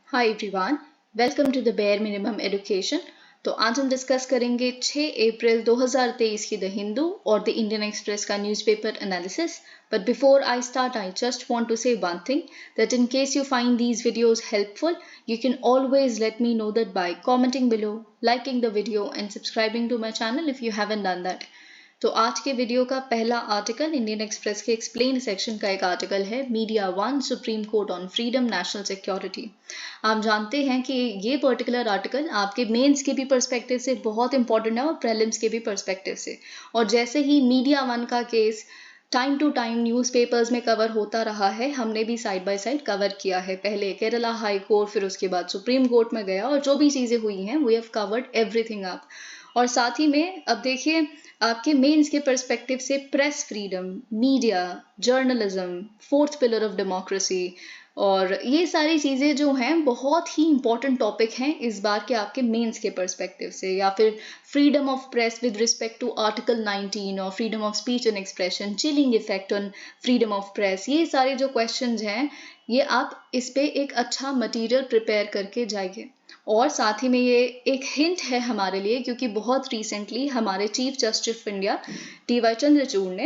Hi everyone, welcome to the bare minimum education. तो आज हम डिस्कस करेंगे 6 अप्रैल 2023 की द हिंदू और द इंडियन एक्सप्रेस का newspaper analysis. But before I start, I just want to say one thing, that in case you find these videos helpful, you can always let me know that by commenting below, liking the video and subscribing to my channel if you haven't done that. तो आज के video का पहला article Indian express के explain section का एक article है, media one supreme court on freedom national security. आप जानते हैं कि ये पर्टिकुलर आर्टिकल आपके मेंस के भी पर्सपेक्टिव से बहुत इंपॉर्टेंट है और प्रीलिम्स के भी पर्सपेक्टिव से। और जैसे ही मीडिया वन का case time to time newspapers में कवर होता रहा है, हमने भी साइड बाय साइड कवर किया है। पहले केरला हाई कोर्ट, फिर उसके बाद सुप्रीम कोर्ट में गया और जो भी चीज़ें हुई हैं we have covered everything up. और साथ ही में अब देखिए आपके मेंस के पर्सपेक्टिव से press freedom, media, journalism, fourth pillar of democracy और ये सारी चीज़ें जो हैं बहुत ही इंपॉर्टेंट टॉपिक हैं इस बार के आपके मेंस के पर्सपेक्टिव से। या फिर freedom of press with respect to article 19 और freedom of speech and expression, chilling effect on freedom of press, ये सारे जो क्वेश्चंस हैं ये आप इस पे एक अच्छा मटेरियल प्रिपेयर करके जाइए। और साथ ही में ये एक हिंट है हमारे लिए, क्योंकि बहुत रिसेंटली हमारे chief justice of India D.Y.. Chandrachud ने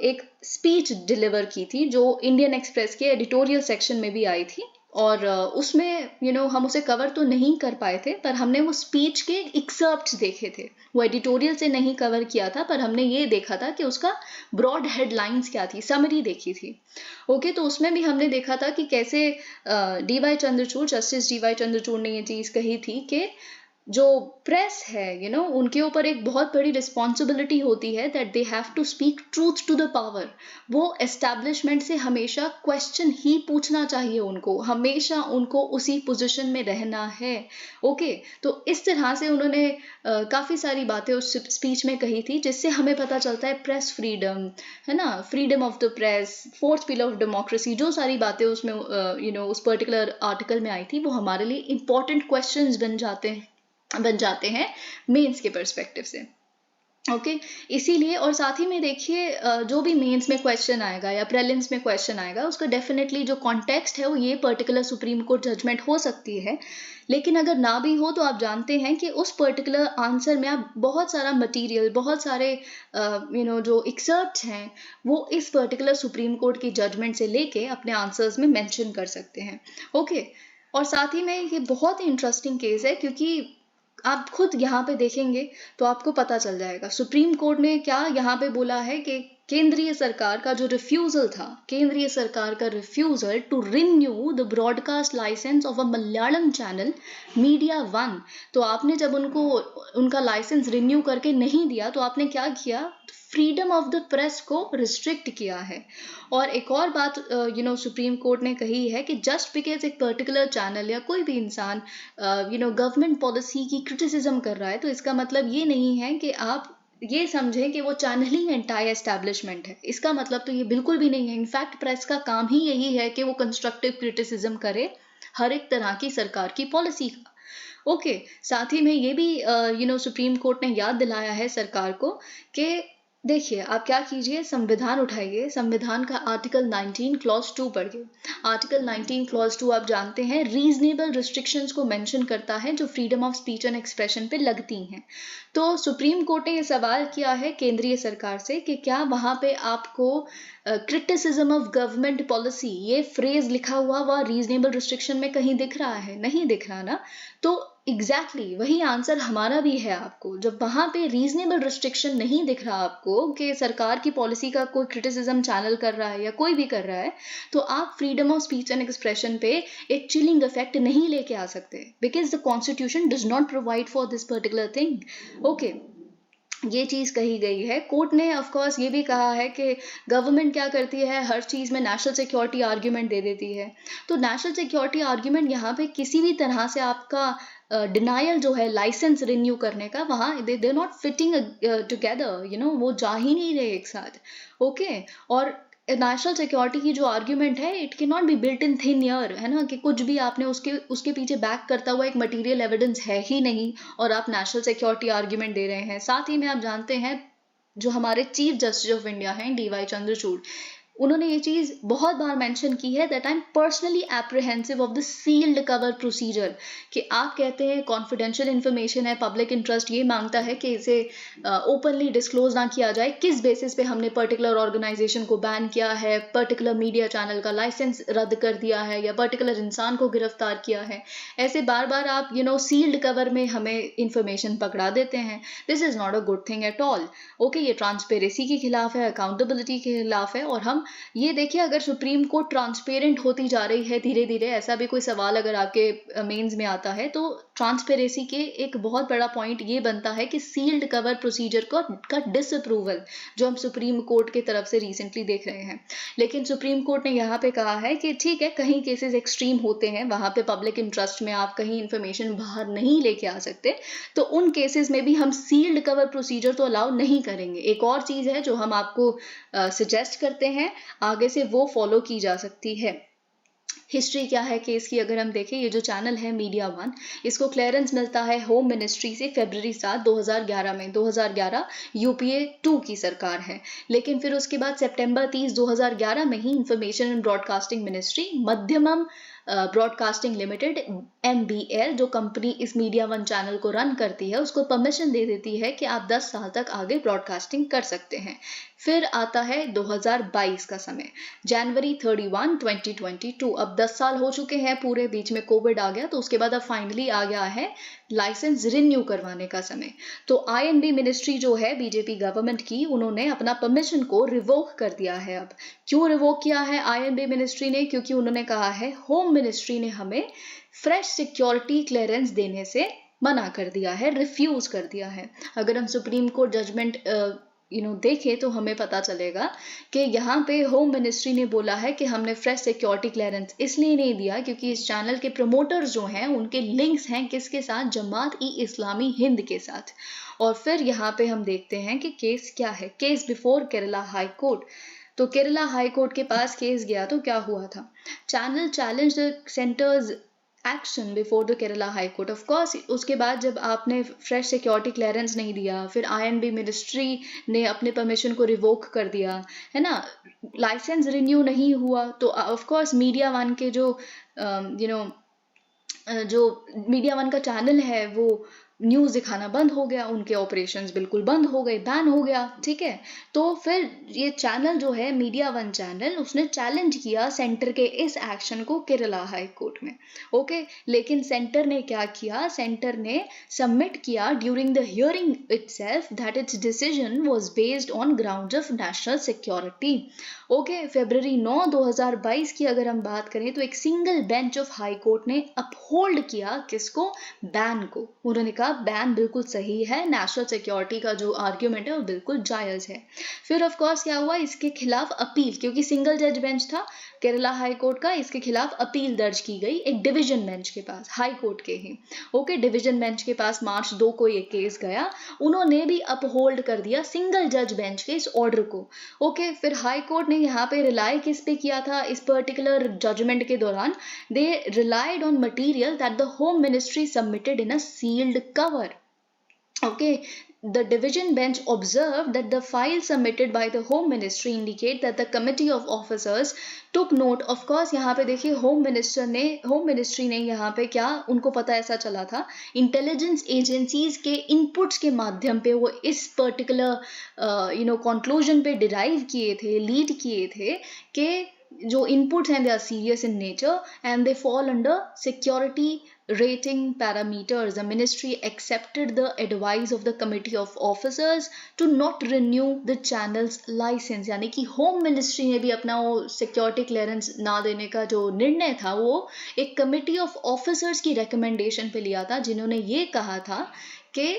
एक स्पीच डिलीवर की थी जो इंडियन एक्सप्रेस के एडिटोरियल सेक्शन में भी आई थी। और उसमें हम उसे कवर तो नहीं कर पाए थे, पर हमने वो स्पीच के एक्सर्प्ट्स देखे थे। वो एडिटोरियल से नहीं कवर किया था, पर हमने ये देखा था कि उसका ब्रॉड हेडलाइंस क्या थी, समरी देखी थी। ओके, तो उसमें भी हमने देखा था कि कैसे D.Y.. Chandrachud, justice D.Y.. Chandrachud ने ये चीज़ कही थी कि जो प्रेस है उनके ऊपर एक बहुत बड़ी रिस्पॉन्सिबिलिटी होती है that they have to speak truth to the power. वो एस्टैब्लिशमेंट से हमेशा क्वेश्चन ही पूछना चाहिए, उनको हमेशा उनको उसी पोजीशन में रहना है। ओके, तो इस तरह से उन्होंने काफ़ी सारी बातें उस स्पीच में कही थी, जिससे हमें पता चलता है प्रेस फ्रीडम है ना, freedom of the press, fourth pillar of democracy, जो सारी बातें उसमें उस पर्टिकुलर आर्टिकल में आई थी वो हमारे लिए इंपॉर्टेंट क्वेश्चंस बन जाते हैं मेंस के पर्सपेक्टिव से। ओके, इसीलिए और साथ ही में देखिए जो भी मेंस में क्वेश्चन आएगा या प्रीलिम्स में क्वेश्चन आएगा उसका डेफिनेटली जो कॉन्टेक्स्ट है वो ये पर्टिकुलर सुप्रीम कोर्ट जजमेंट हो सकती है। लेकिन अगर ना भी हो तो आप जानते हैं कि उस पर्टिकुलर आंसर में आप बहुत सारा मटेरियल, बहुत सारे जो एक्सर्प्ट्स हैं वो इस पर्टिकुलर सुप्रीम कोर्ट की जजमेंट से लेके अपने आंसर्स में मेंशन कर सकते हैं। ओके, और साथ ही में ये बहुत ही इंटरेस्टिंग केस है, क्योंकि आप खुद यहाँ पे देखेंगे तो आपको पता चल जाएगा सुप्रीम कोर्ट ने क्या यहाँ पे बोला है कि केंद्रीय सरकार का जो रिफ्यूजल था, केंद्रीय सरकार का refusal to renew the broadcast licence of a Malayalam channel media one. तो आपने जब उनको उनका लाइसेंस रिन्यू करके नहीं दिया तो आपने क्या किया, फ्रीडम ऑफ द प्रेस को रिस्ट्रिक्ट किया है। और एक और बात सुप्रीम कोर्ट ने कही है कि जस्ट बिकॉज एक पर्टिकुलर चैनल या कोई भी इंसान गवर्नमेंट पॉलिसी की क्रिटिसिज्म कर रहा है तो इसका मतलब ये नहीं है कि आप ये समझें कि वो चैनल ही एंटाई एस्टैब्लिशमेंट है। इसका मतलब तो ये बिल्कुल भी नहीं है। इनफैक्ट प्रेस का काम ही यही है कि वो कंस्ट्रक्टिव क्रिटिसिज्म करे हर एक तरह की सरकार की पॉलिसी का। ओके, साथ ही में ये भी सुप्रीम कोर्ट ने याद दिलाया है सरकार को कि देखिए आप क्या कीजिए, संविधान उठाइए, संविधान का आर्टिकल 19 क्लॉज 2 पढ़िए। आर्टिकल 19 क्लॉज 2 आप जानते हैं रीजनेबल रिस्ट्रिक्शंस को मेंशन करता है जो freedom of speech and expression पे लगती हैं। तो सुप्रीम कोर्ट ने ये सवाल किया है केंद्रीय सरकार से कि क्या वहाँ पे आपको क्रिटिसिज्म ऑफ गवर्नमेंट पॉलिसी ये फ्रेज लिखा हुआ वह रीजनेबल रिस्ट्रिक्शन में कहीं दिख रहा है? नहीं दिख रहा ना। तो एग्जैक्टली वही आंसर हमारा भी है आपको। जब वहाँ पे रीजनेबल रिस्ट्रिक्शन नहीं दिख रहा आपको कि सरकार की पॉलिसी का कोई क्रिटिसिज्म चैनल कर रहा है या कोई भी कर रहा है, तो आप freedom of speech and expression पे एक चिलिंग इफेक्ट नहीं लेके आ सकते, because the constitution does not provide for this particular thing. Okay, ये चीज़ कही गई है। कोर्ट ने ऑफ कोर्स ये भी कहा है कि गवर्नमेंट क्या करती है, हर चीज़ में नेशनल सिक्योरिटी आर्ग्यूमेंट दे देती है। तो नेशनल सिक्योरिटी आर्ग्यूमेंट यहाँ पे किसी भी तरह से आपका डिनायल जो है लाइसेंस रिन्यू करने का, वहाँ दे नॉट फिटिंग टुगेदर, वो जा ही नहीं रहे एक साथ। ओके, और नेशनल सिक्योरिटी की जो आर्ग्यूमेंट है it can not be built in thin air, है ना, कि कुछ भी आपने उसके पीछे बैक करता हुआ एक मटेरियल एविडेंस है ही नहीं और आप नेशनल सिक्योरिटी आर्ग्यूमेंट दे रहे हैं। साथ ही में आप जानते हैं जो हमारे चीफ जस्टिस ऑफ इंडिया हैं डी.वाई. चंद्रचूड़, उन्होंने ये चीज बहुत बार मेंशन की है that I am personally apprehensive of the sealed cover procedure, कि आप कहते हैं कॉन्फिडेंशियल इन्फॉर्मेशन है, पब्लिक इंटरेस्ट ये मांगता है कि इसे ओपनली डिस्क्लोज ना किया जाए, किस बेसिस पे हमने पर्टिकुलर ऑर्गेनाइजेशन को बैन किया है, पर्टिकुलर मीडिया चैनल का लाइसेंस रद्द कर दिया है, या पर्टिकुलर इंसान को गिरफ्तार किया है, ऐसे बार बार आप सील्ड कवर में हमें इंफॉर्मेशन पकड़ा देते हैं। This is not a good thing at all. Okay, ये ट्रांसपेरेंसी के खिलाफ है, अकाउंटेबिलिटी के खिलाफ है। और हम ये देखिए, अगर सुप्रीम कोर्ट ट्रांसपेरेंट होती जा रही है धीरे धीरे, ऐसा भी कोई सवाल अगर आपके मेंस में आता है, तो ट्रांसपेरेंसी के एक बहुत बड़ा पॉइंट ये बनता है कि सील्ड कवर प्रोसीजर का डिसअप्रूवल जो हम सुप्रीम कोर्ट की तरफ से रिसेंटली देख रहे हैं। लेकिन सुप्रीम कोर्ट ने यहाँ पे कहा है कि ठीक है, कहीं केसेस एक्सट्रीम होते हैं, वहां पे पब्लिक इंटरेस्ट में आप कहीं इंफॉर्मेशन बाहर नहीं लेके आ सकते, तो उन केसेस में भी हम सील्ड कवर प्रोसीजर तो अलाउ नहीं करेंगे। एक और चीज है जो हम आपको सजेस्ट करते हैं आगे से, वो फॉलो की जा सकती है। हिस्ट्री क्या है केस की अगर हम देखें, ये जो चैनल है मीडिया वन, इसको क्लियरेंस मिलता है होम मिनिस्ट्री से फरवरी 7 2011 में। 2011 यूपीए 2 की सरकार है, लेकिन फिर उसके बाद सितंबर 30 2011 में ही information and broadcasting ministry, Madhyamam broadcasting limited MBL, जो कंपनी इस मीडिया वन चैनल को रन करती है, उसको परमिशन दे देती है कि आप 10 साल तक आगे ब्रॉडकास्टिंग कर सकते हैं। फिर आता है 2022 का समय, जनवरी 31 2022। अब 10 साल हो चुके हैं पूरे, बीच में कोविड आ गया, तो उसके बाद अब फाइनली आ गया है लाइसेंस रिन्यू करवाने का समय। तो INB मिनिस्ट्री जो है बीजेपी गवर्नमेंट की, उन्होंने अपना परमिशन को रिवोक कर दिया है। अब क्यों रिवोक किया है INB मिनिस्ट्री ने? क्योंकि उन्होंने कहा है होम मिनिस्ट्री ने हमें फ्रेश सिक्योरिटी क्लियरेंस देने से मना कर दिया है, रिफ्यूज कर दिया है। अगर हम सुप्रीम कोर्ट जजमेंट देखें तो हमें पता चलेगा कि यहाँ पे होम मिनिस्ट्री ने बोला है कि हमने फ्रेश सिक्योरिटी क्लियरेंस इसलिए नहीं दिया क्योंकि इस चैनल के प्रमोटर्स जो हैं उनके लिंक्स हैं किसके साथ? जमात-ई-इस्लामी हिंद के साथ। और फिर यहाँ पे हम देखते हैं कि केस क्या है, case before Kerala high court. तो केरला हाई कोर्ट के पास केस गया तो क्या हुआ था? Channel challenge the centres action before the Kerala high court. Of course उसके बाद जब आपने फ्रेश सिक्योरिटी क्लियरेंस नहीं दिया, फिर INB मिनिस्ट्री ने अपने परमिशन को रिवोक कर दिया, है ना, लाइसेंस रिन्यू नहीं हुआ, तो ऑफ कोर्स मीडिया वन के जो मीडिया वन का चैनल है वो न्यूज दिखाना बंद हो गया, उनके ऑपरेशंस बिल्कुल बंद हो गए, बैन हो गया। ठीक है, तो फिर ये चैनल जो है मीडिया वन चैनल, उसने चैलेंज किया सेंटर के इस एक्शन को केरला हाई कोर्ट में। ओके, लेकिन सेंटर ने क्या किया? सेंटर ने सबमिट किया during the hearing itself that its decision was based on grounds of national security. Okay, फरवरी 9 2022 की अगर हम बात करें तो एक single bench of high court ने अपहोल्ड किया किसको? बैन को। उन्होंने कहा बैन बिल्कुल सही है, नेशनल सिक्योरिटी का जो आर्ग्यूमेंट है वो बिल्कुल जायज है। फिर ऑफ कोर्स क्या हुआ? इसके खिलाफ अपील, क्योंकि सिंगल जज बेंच था केरला हाई कोर्ट का, इसके खिलाफ अपील दर्ज की गई एक डिवीजन बेंच के पास, हाई कोर्ट के ही। ओके, डिवीजन बेंच के पास मार्च 2 को ये केस गया, उन्होंने भी अपहोल्ड कर दिया सिंगल जज बेंच के इस ऑर्डर को। ओके, फिर हाई कोर्ट ने यहाँ पे रिलाई किस पे किया था इस पर्टिकुलर जजमेंट के दौरान? They relied on material that the home ministry submitted in a sealed cover. Okay, the division bench observed that the file submitted by the Home Ministry indicate that the Committee of Officers took note. Of course, यहाँ पे देखिए home ministry ने यहाँ पे क्या, उनको पता ऐसा चला था, इंटेलिजेंस एजेंसीज के इनपुट्स के माध्यम पे वो इस पर्टिकुलर कंक्लूजन पे डिराइव किए थे, लीड किए थे कि जो inputs हैं they are serious in nature and they fall under security rating parameters. The ministry accepted the advice of the committee of officers to not renew the channel's license. यानी कि home ministry ने भी अपना वो security clearance ना देने का जो निर्णय था वो एक कमिटी ऑफ ऑफिसर्स की रिकमेंडेशन पे लिया था, जिन्होंने ये कहा था कि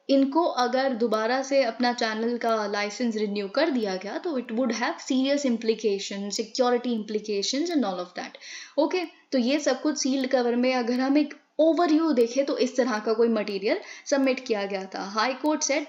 इनको अगर दोबारा से अपना चैनल का लाइसेंस रिन्यू कर दिया गया तो it would have serious implication, security implications and all of that. Okay, तो ये सब कुछ सील्ड कवर में अगर हम एक ओवरव्यू देखें तो इस तरह का कोई मटेरियल सबमिट किया गया था। High court said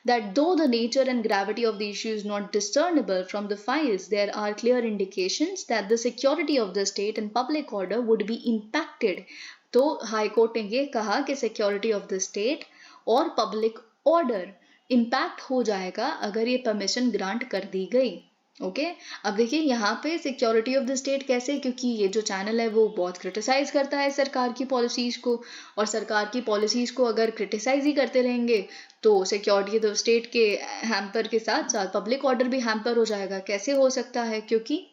that though the nature and gravity of the issue is not discernible from the files, there are clear indications that the security of the state and public order would be impacted. तो high court ने ये कहा कि security of the state और public order impact हो जाएगा अगर ये परमिशन ग्रांट कर दी गई। ओके अब देखिए यहाँ पे सिक्योरिटी ऑफ द स्टेट कैसे, क्योंकि ये जो चैनल है वो बहुत क्रिटिसाइज करता है सरकार की पॉलिसीज को, और सरकार की पॉलिसीज को अगर क्रिटिसाइज ही करते रहेंगे तो सिक्योरिटी ऑफ स्टेट के हैम्पर के साथ साथ पब्लिक ऑर्डर भी हैम्पर हो जाएगा। कैसे हो सकता है, क्योंकि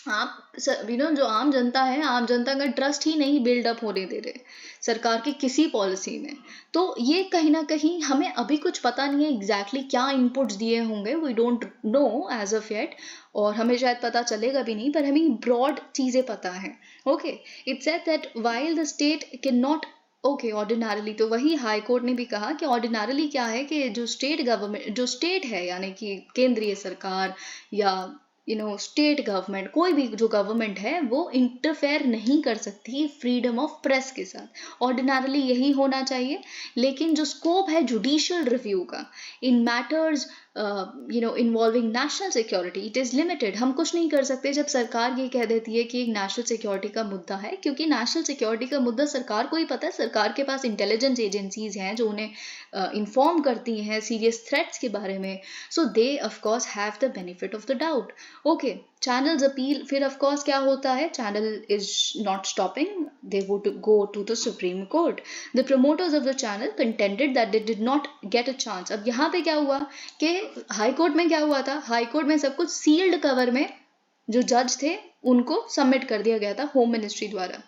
आप जो आम जनता है, आम जनता का ट्रस्ट ही नहीं बिल्डअप होने दे रहे सरकार की किसी पॉलिसी में। तो ये कहीं ना कहीं हमें अभी कुछ पता नहीं है एग्जैक्टली क्या इनपुट्स दिए होंगे, we don't know as of yet, और हमें शायद पता चलेगा भी नहीं, पर हमें ब्रॉड चीजें पता है। Okay it said that while the state can not okay ordinarily, तो वही हाई कोर्ट ने भी कहा कि ऑर्डिनरली क्या है कि जो स्टेट गवर्नमेंट, जो स्टेट है यानी कि केंद्रीय सरकार या स्टेट गवर्नमेंट, कोई भी जो गवर्नमेंट है वो इंटरफेयर नहीं कर सकती फ्रीडम ऑफ प्रेस के साथ। ऑर्डिनरली यही होना चाहिए, लेकिन जो स्कोप है जुडिशियल रिव्यू का in matters involving national security it is limited. हम कुछ नहीं कर सकते जब सरकार ये कह देती है कि एक नेशनल सिक्योरिटी का मुद्दा है, क्योंकि नेशनल सिक्योरिटी का मुद्दा सरकार को ही पता है, सरकार के पास इंटेलिजेंस एजेंसीज हैं जो उन्हें इन्फॉर्म करती हैं सीरियस थ्रेट्स के बारे में, so they of course have the benefit of the doubt. Okay channels appeal, फिर ऑफ कोर्स क्या होता है, channel is not stopping, they would go to the supreme court. The promoters of the channel contended that they did not get a chance. अब यहाँ पे क्या हुआ कि हाई कोर्ट में क्या हुआ था, हाई कोर्ट में सब कुछ सील्ड कवर में जो जज थे उनको सबमिट कर दिया गया था होम मिनिस्ट्री द्वारा।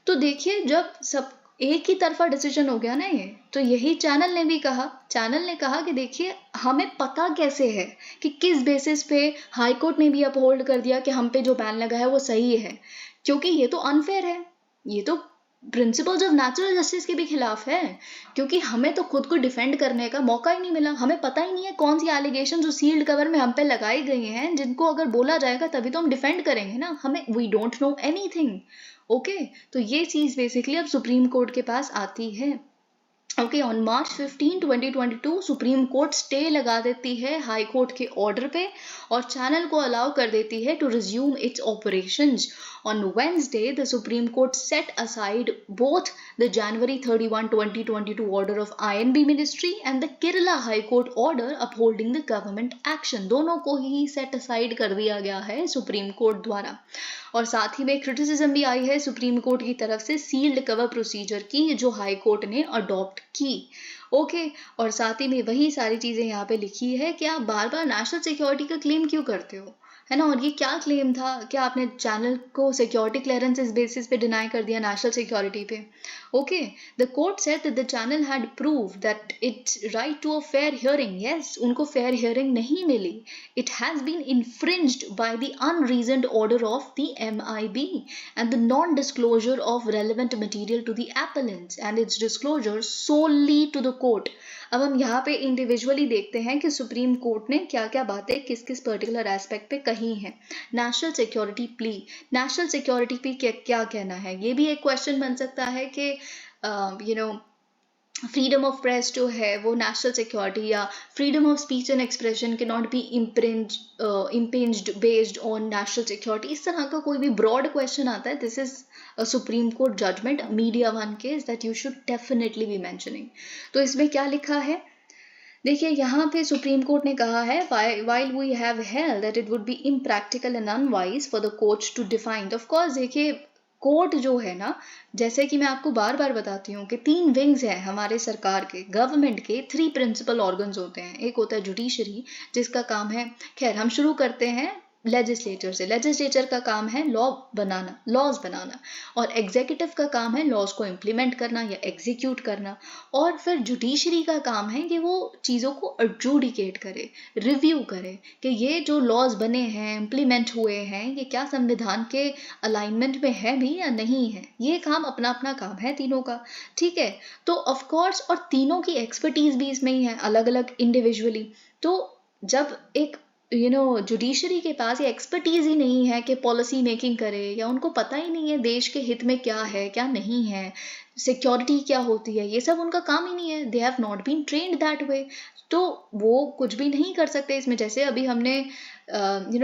तो देखिए जब सब एक ही तरफा डिसीजन हो गया ना ये, तो यही चैनल ने भी कहा, चैनल ने कहा कि देखिए हमें पता कैसे है कि किस बेसिस पे हाई कोर्ट ने भी अपहोल्ड कर दिया कि हम पे जो बैन लगा है वो सही है, क्योंकि ये तो अनफेयर है, ये तो प्रिंसिपल्स ऑफ नेचुरल जस्टिस के भी खिलाफ है, क्योंकि हमें तो खुद को डिफेंड करने का मौका ही नहीं मिला। हमें पता ही नहीं है कौन सी एलिगेशन जो सील्ड कवर में हम पे लगाई गई हैं, जिनको अगर बोला जाएगा तभी तो हम डिफेंड करेंगे ना, हमें we don't know anything. Okay तो ये चीज बेसिकली अब सुप्रीम कोर्ट के पास आती है। Okay on March 15, 2022 supreme court stay लगा देती है हाई कोर्ट के ऑर्डर पे और चैनल को अलाउ कर देती है to resume its operations. On Wednesday the supreme court set aside both the January 31, 2022 order of INB ministry and the Kerala high court order upholding the government action. दोनों को ही set aside कर दिया गया है सुप्रीम कोर्ट द्वारा। और साथ ही में क्रिटिसिज्म भी आई है सुप्रीम कोर्ट की तरफ से सील्ड कवर प्रोसीजर की जो हाई कोर्ट ने अडॉप्ट की। ओके और साथ ही में वही सारी चीजें यहाँ पे लिखी है कि आप बार बार नेशनल सिक्योरिटी का क्लेम क्यों करते हो, है ना। और ये क्या क्लेम था, क्या आपने चैनल को सिक्योरिटी क्लियरेंस इस बेसिस पे डिनाई कर दिया नेशनल सिक्योरिटी पे। Okay the court said that the channel had proved that its right to a fair hearing. Yes उनको फेयर हियरिंग नहीं मिली। It has been infringed by the unreasoned order of the MIB and the non-disclosure of relevant material to the appellants and its disclosure solely to the court। अब हम यहाँ पे individually देखते हैं कि सुप्रीम कोर्ट ने क्या क्या बातें किस किस पर्टिकुलर एस्पेक्ट पे कही हैं। National security plea, national security पे क्या कहना है, ये भी एक क्वेश्चन बन सकता है कि फ्रीडम ऑफ प्रेस जो है वो नेशनल सिक्योरिटी या freedom of speech and expression के not be impinged based on national security, इस तरह का कोई भी ब्रॉड क्वेश्चन आता है, this is a supreme court judgement media one case that you should definitely be mentioning. तो इसमें क्या लिखा है देखिए, यहाँ पे सुप्रीम कोर्ट ने कहा है while we have held that it would be impractical and unwise for the courts to define। Of course देखिए कोर्ट जो है ना, जैसे कि मैं आपको बार बार बताती हूँ कि 3 विंग्स हैं हमारे सरकार के, गवर्नमेंट के 3 प्रिंसिपल ऑर्गन्स होते हैं। एक होता है जुडिशरी जिसका काम है, खैर हम शुरू करते हैं लेजिस्लेचर से। लेजिस्लेचर का काम है लॉज बनाना, और एग्जीक्यूटिव का काम है लॉज को इम्प्लीमेंट करना या एग्जीक्यूट करना, और फिर जुडिशरी का काम है कि वो चीज़ों को एडजुडिकेट करे, रिव्यू करे कि ये जो लॉज बने हैं, इम्प्लीमेंट हुए हैं, ये क्या संविधान के अलाइनमेंट में है भी या नहीं है। ये काम अपना अपना काम है तीनों का, ठीक है। तो ऑफ कोर्स और तीनों की एक्सपर्टीज भी इसमें ही है अलग अलग इंडिविजुअली। तो जब एक जुडिशरी के पास ये एक्सपर्टीज ही नहीं है कि पॉलिसी मेकिंग करे, या उनको पता ही नहीं है देश के हित में क्या है क्या नहीं है, सिक्योरिटी क्या होती है, ये सब उनका काम ही नहीं है, they have not been trained that way, तो वो कुछ भी नहीं कर सकते इसमें। जैसे अभी हमने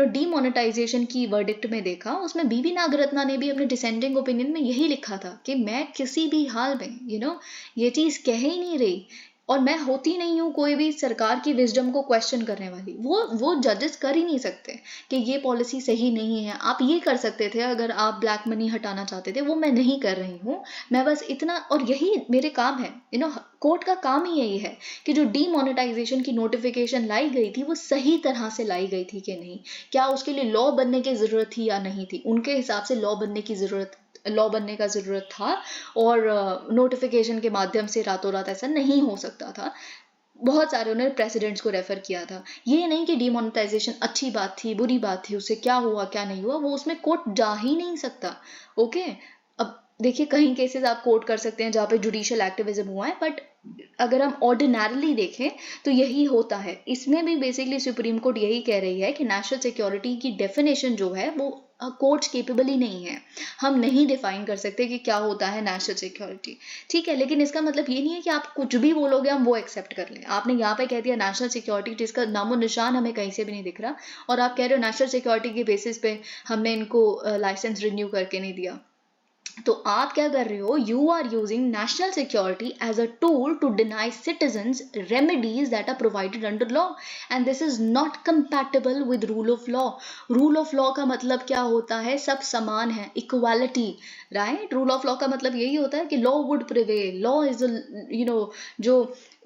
डीमोनेटाइजेशन की वर्डिक्ट में देखा, उसमें BB नागरत्ना ने भी अपने डिसेंडिंग ओपिनियन में यही लिखा था कि मैं किसी भी हाल में ये चीज़ कह ही नहीं रही और मैं होती नहीं हूँ कोई भी सरकार की विजडम को क्वेश्चन करने वाली। वो जजेस कर ही नहीं सकते कि ये पॉलिसी सही नहीं है। आप ये कर सकते थे अगर आप ब्लैक मनी हटाना चाहते थे, वो मैं नहीं कर रही हूँ। मैं बस इतना, और यही मेरे काम है, कोर्ट का काम ही यही है कि जो डीमोनेटाइजेशन की नोटिफिकेशन लाई गई थी वो सही तरह से लाई गई थी कि नहीं, क्या उसके लिए लॉ बनने की जरूरत थी या नहीं थी। उनके हिसाब से लॉ बनने का जरूरत था, और नोटिफिकेशन के माध्यम से रातों रात ऐसा नहीं हो सकता था। बहुत सारे उन्होंने प्रेसिडेंट्स को रेफर किया था। ये नहीं कि डिमोनेटाइजेशन अच्छी बात थी, बुरी बात थी, उससे क्या हुआ क्या नहीं हुआ, वो उसमें कोर्ट जा ही नहीं सकता। ओके, अब देखिए कहीं केसेस आप कोर्ट कर सकते हैं जहाँ पे जुडिशियल एक्टिविज्म हुआ है, बट अगर हम ऑर्डिनरली देखें तो यही होता है। इसमें भी बेसिकली सुप्रीम कोर्ट यही कह रही है कि नेशनल सिक्योरिटी की डेफिनेशन जो है वो कोर्ट्स केपेबल ही नहीं है। हम नहीं डिफाइन कर सकते कि क्या होता है नेशनल सिक्योरिटी, ठीक है, लेकिन इसका मतलब ये नहीं है कि आप कुछ भी बोलोगे हम वो एक्सेप्ट कर लें। आपने यहाँ पे कह दिया नेशनल सिक्योरिटी, जिसका नामो निशान हमें कहीं से भी नहीं दिख रहा, और आप कह रहे हो नेशनल सिक्योरिटी के बेसिस पे हमने इनको लाइसेंस रिन्यू करके नहीं दिया। तो आप क्या कर रहे हो, you are using national security as a tool to deny citizens remedies that are provided under law, and this is not compatible with rule of law. Rule of law का मतलब क्या होता है, सब समान है, equality, right. Rule of law का मतलब यही होता है कि law would prevail, law is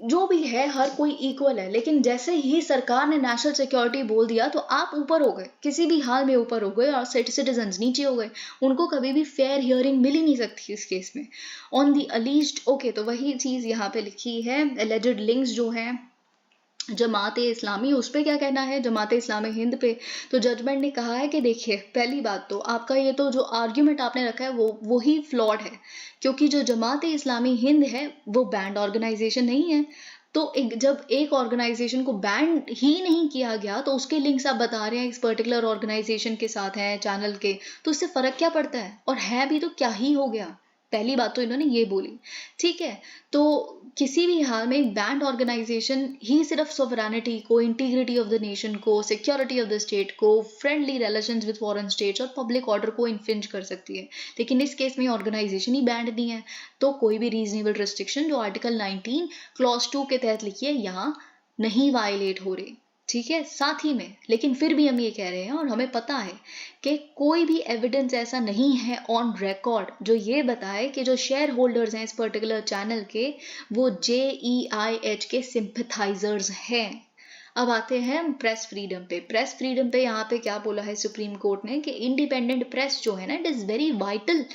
जो भी है हर कोई इक्वल है। लेकिन जैसे ही सरकार ने नेशनल सिक्योरिटी बोल दिया तो आप ऊपर हो गए, किसी भी हाल में ऊपर हो गए, और सिटीजन्स नीचे हो गए। उनको कभी भी फेयर हियरिंग मिल ही नहीं सकती इस केस में ऑन दी अलीज्ड। ओके, तो वही चीज यहाँ पे लिखी है, एलिजेड लिंक्स जो है जमात इस्लामी, उस पर क्या कहना है, जमात इस्लामी हिंद पे। तो जजमेंट ने कहा है कि देखिए, पहली बात तो आपका ये तो जो आर्ग्यूमेंट आपने रखा है वो ही फ्लॉड है, क्योंकि जो जमात इस्लामी हिंद है वो बैंड ऑर्गेनाइजेशन नहीं है। तो जब एक ऑर्गेनाइजेशन को बैंड ही नहीं किया गया तो उसके लिंक्स आप बता रहे हैं इस पर्टिकुलर ऑर्गेनाइजेशन के साथ हैं चैनल के, तो इससे फर्क क्या पड़ता है, और है भी तो क्या ही हो गया। पहली बात तो इन्होंने ये बोली, ठीक है। तो किसी भी हाल में एक बैंड ऑर्गेनाइजेशन ही सिर्फ सोवरेनिटी को, इंटीग्रिटी ऑफ द नेशन को, सिक्योरिटी ऑफ द स्टेट को, friendly relations with foreign states और पब्लिक ऑर्डर को इन्फ्रिंज कर सकती है। लेकिन इस केस में ऑर्गेनाइजेशन ही बैंड नहीं है, तो कोई भी रीजनेबल रिस्ट्रिक्शन जो आर्टिकल 19 क्लॉज 2 के तहत लिखी है यहाँ नहीं वायलेट हो रही, ठीक है। साथ ही में लेकिन फिर भी हम ये कह रहे हैं, और हमें पता है कि कोई भी एविडेंस ऐसा नहीं है ऑन रिकॉर्ड जो ये बताए कि जो शेयर होल्डर्स हैं इस पर्टिकुलर चैनल के वो JEIH के सिंपथाइजर्स हैं। अब आते हैं प्रेस फ्रीडम पे। प्रेस फ्रीडम पे यहाँ पे क्या बोला है सुप्रीम कोर्ट ने कि इंडिपेंडेंट प्रेस जो है ना, it is very vital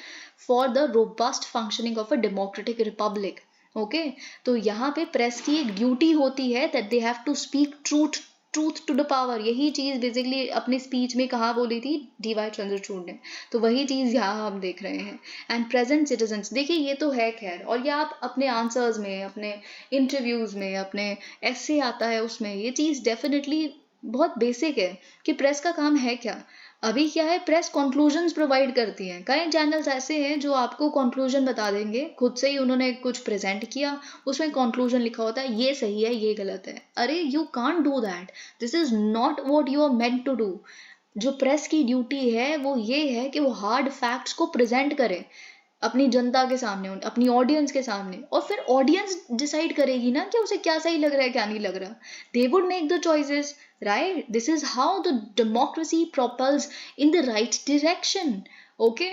for the robust functioning of a democratic republic. Okay, तो यहाँ पे प्रेस की एक ड्यूटी होती है that they have to speak truth to the power. यही चीज बेसिकली अपनी स्पीच में कहा बोली थी DY चंद्रचूड़ ने, तो वही चीज यहाँ हम देख रहे हैं। एंड प्रेजेंट सिटीजन्स, देखिए ये तो है खैर, और ये आप अपने आंसर्स में, अपने इंटरव्यूज में, अपने ऐसे आता है उसमें, ये चीज डेफिनेटली बहुत बेसिक है कि प्रेस का काम है क्या। अभी क्या है, प्रेस कंक्लूजन्स प्रोवाइड करती हैं। कई चैनल्स ऐसे हैं जो आपको कंक्लूजन बता देंगे, खुद से ही उन्होंने कुछ प्रेजेंट किया, उसमें कंक्लूजन लिखा होता है ये सही है ये गलत है। अरे you can't do that, this is not what you are meant to do. जो प्रेस की ड्यूटी है वो ये है कि वो हार्ड फैक्ट्स को प्रेजेंट करे अपनी जनता के सामने, अपनी ऑडियंस के सामने, और फिर ऑडियंस डिसाइड करेगी ना कि उसे क्या सही लग रहा है क्या नहीं लग रहा। They would make the choices, right. This is how the democracy propels in the right direction. Okay,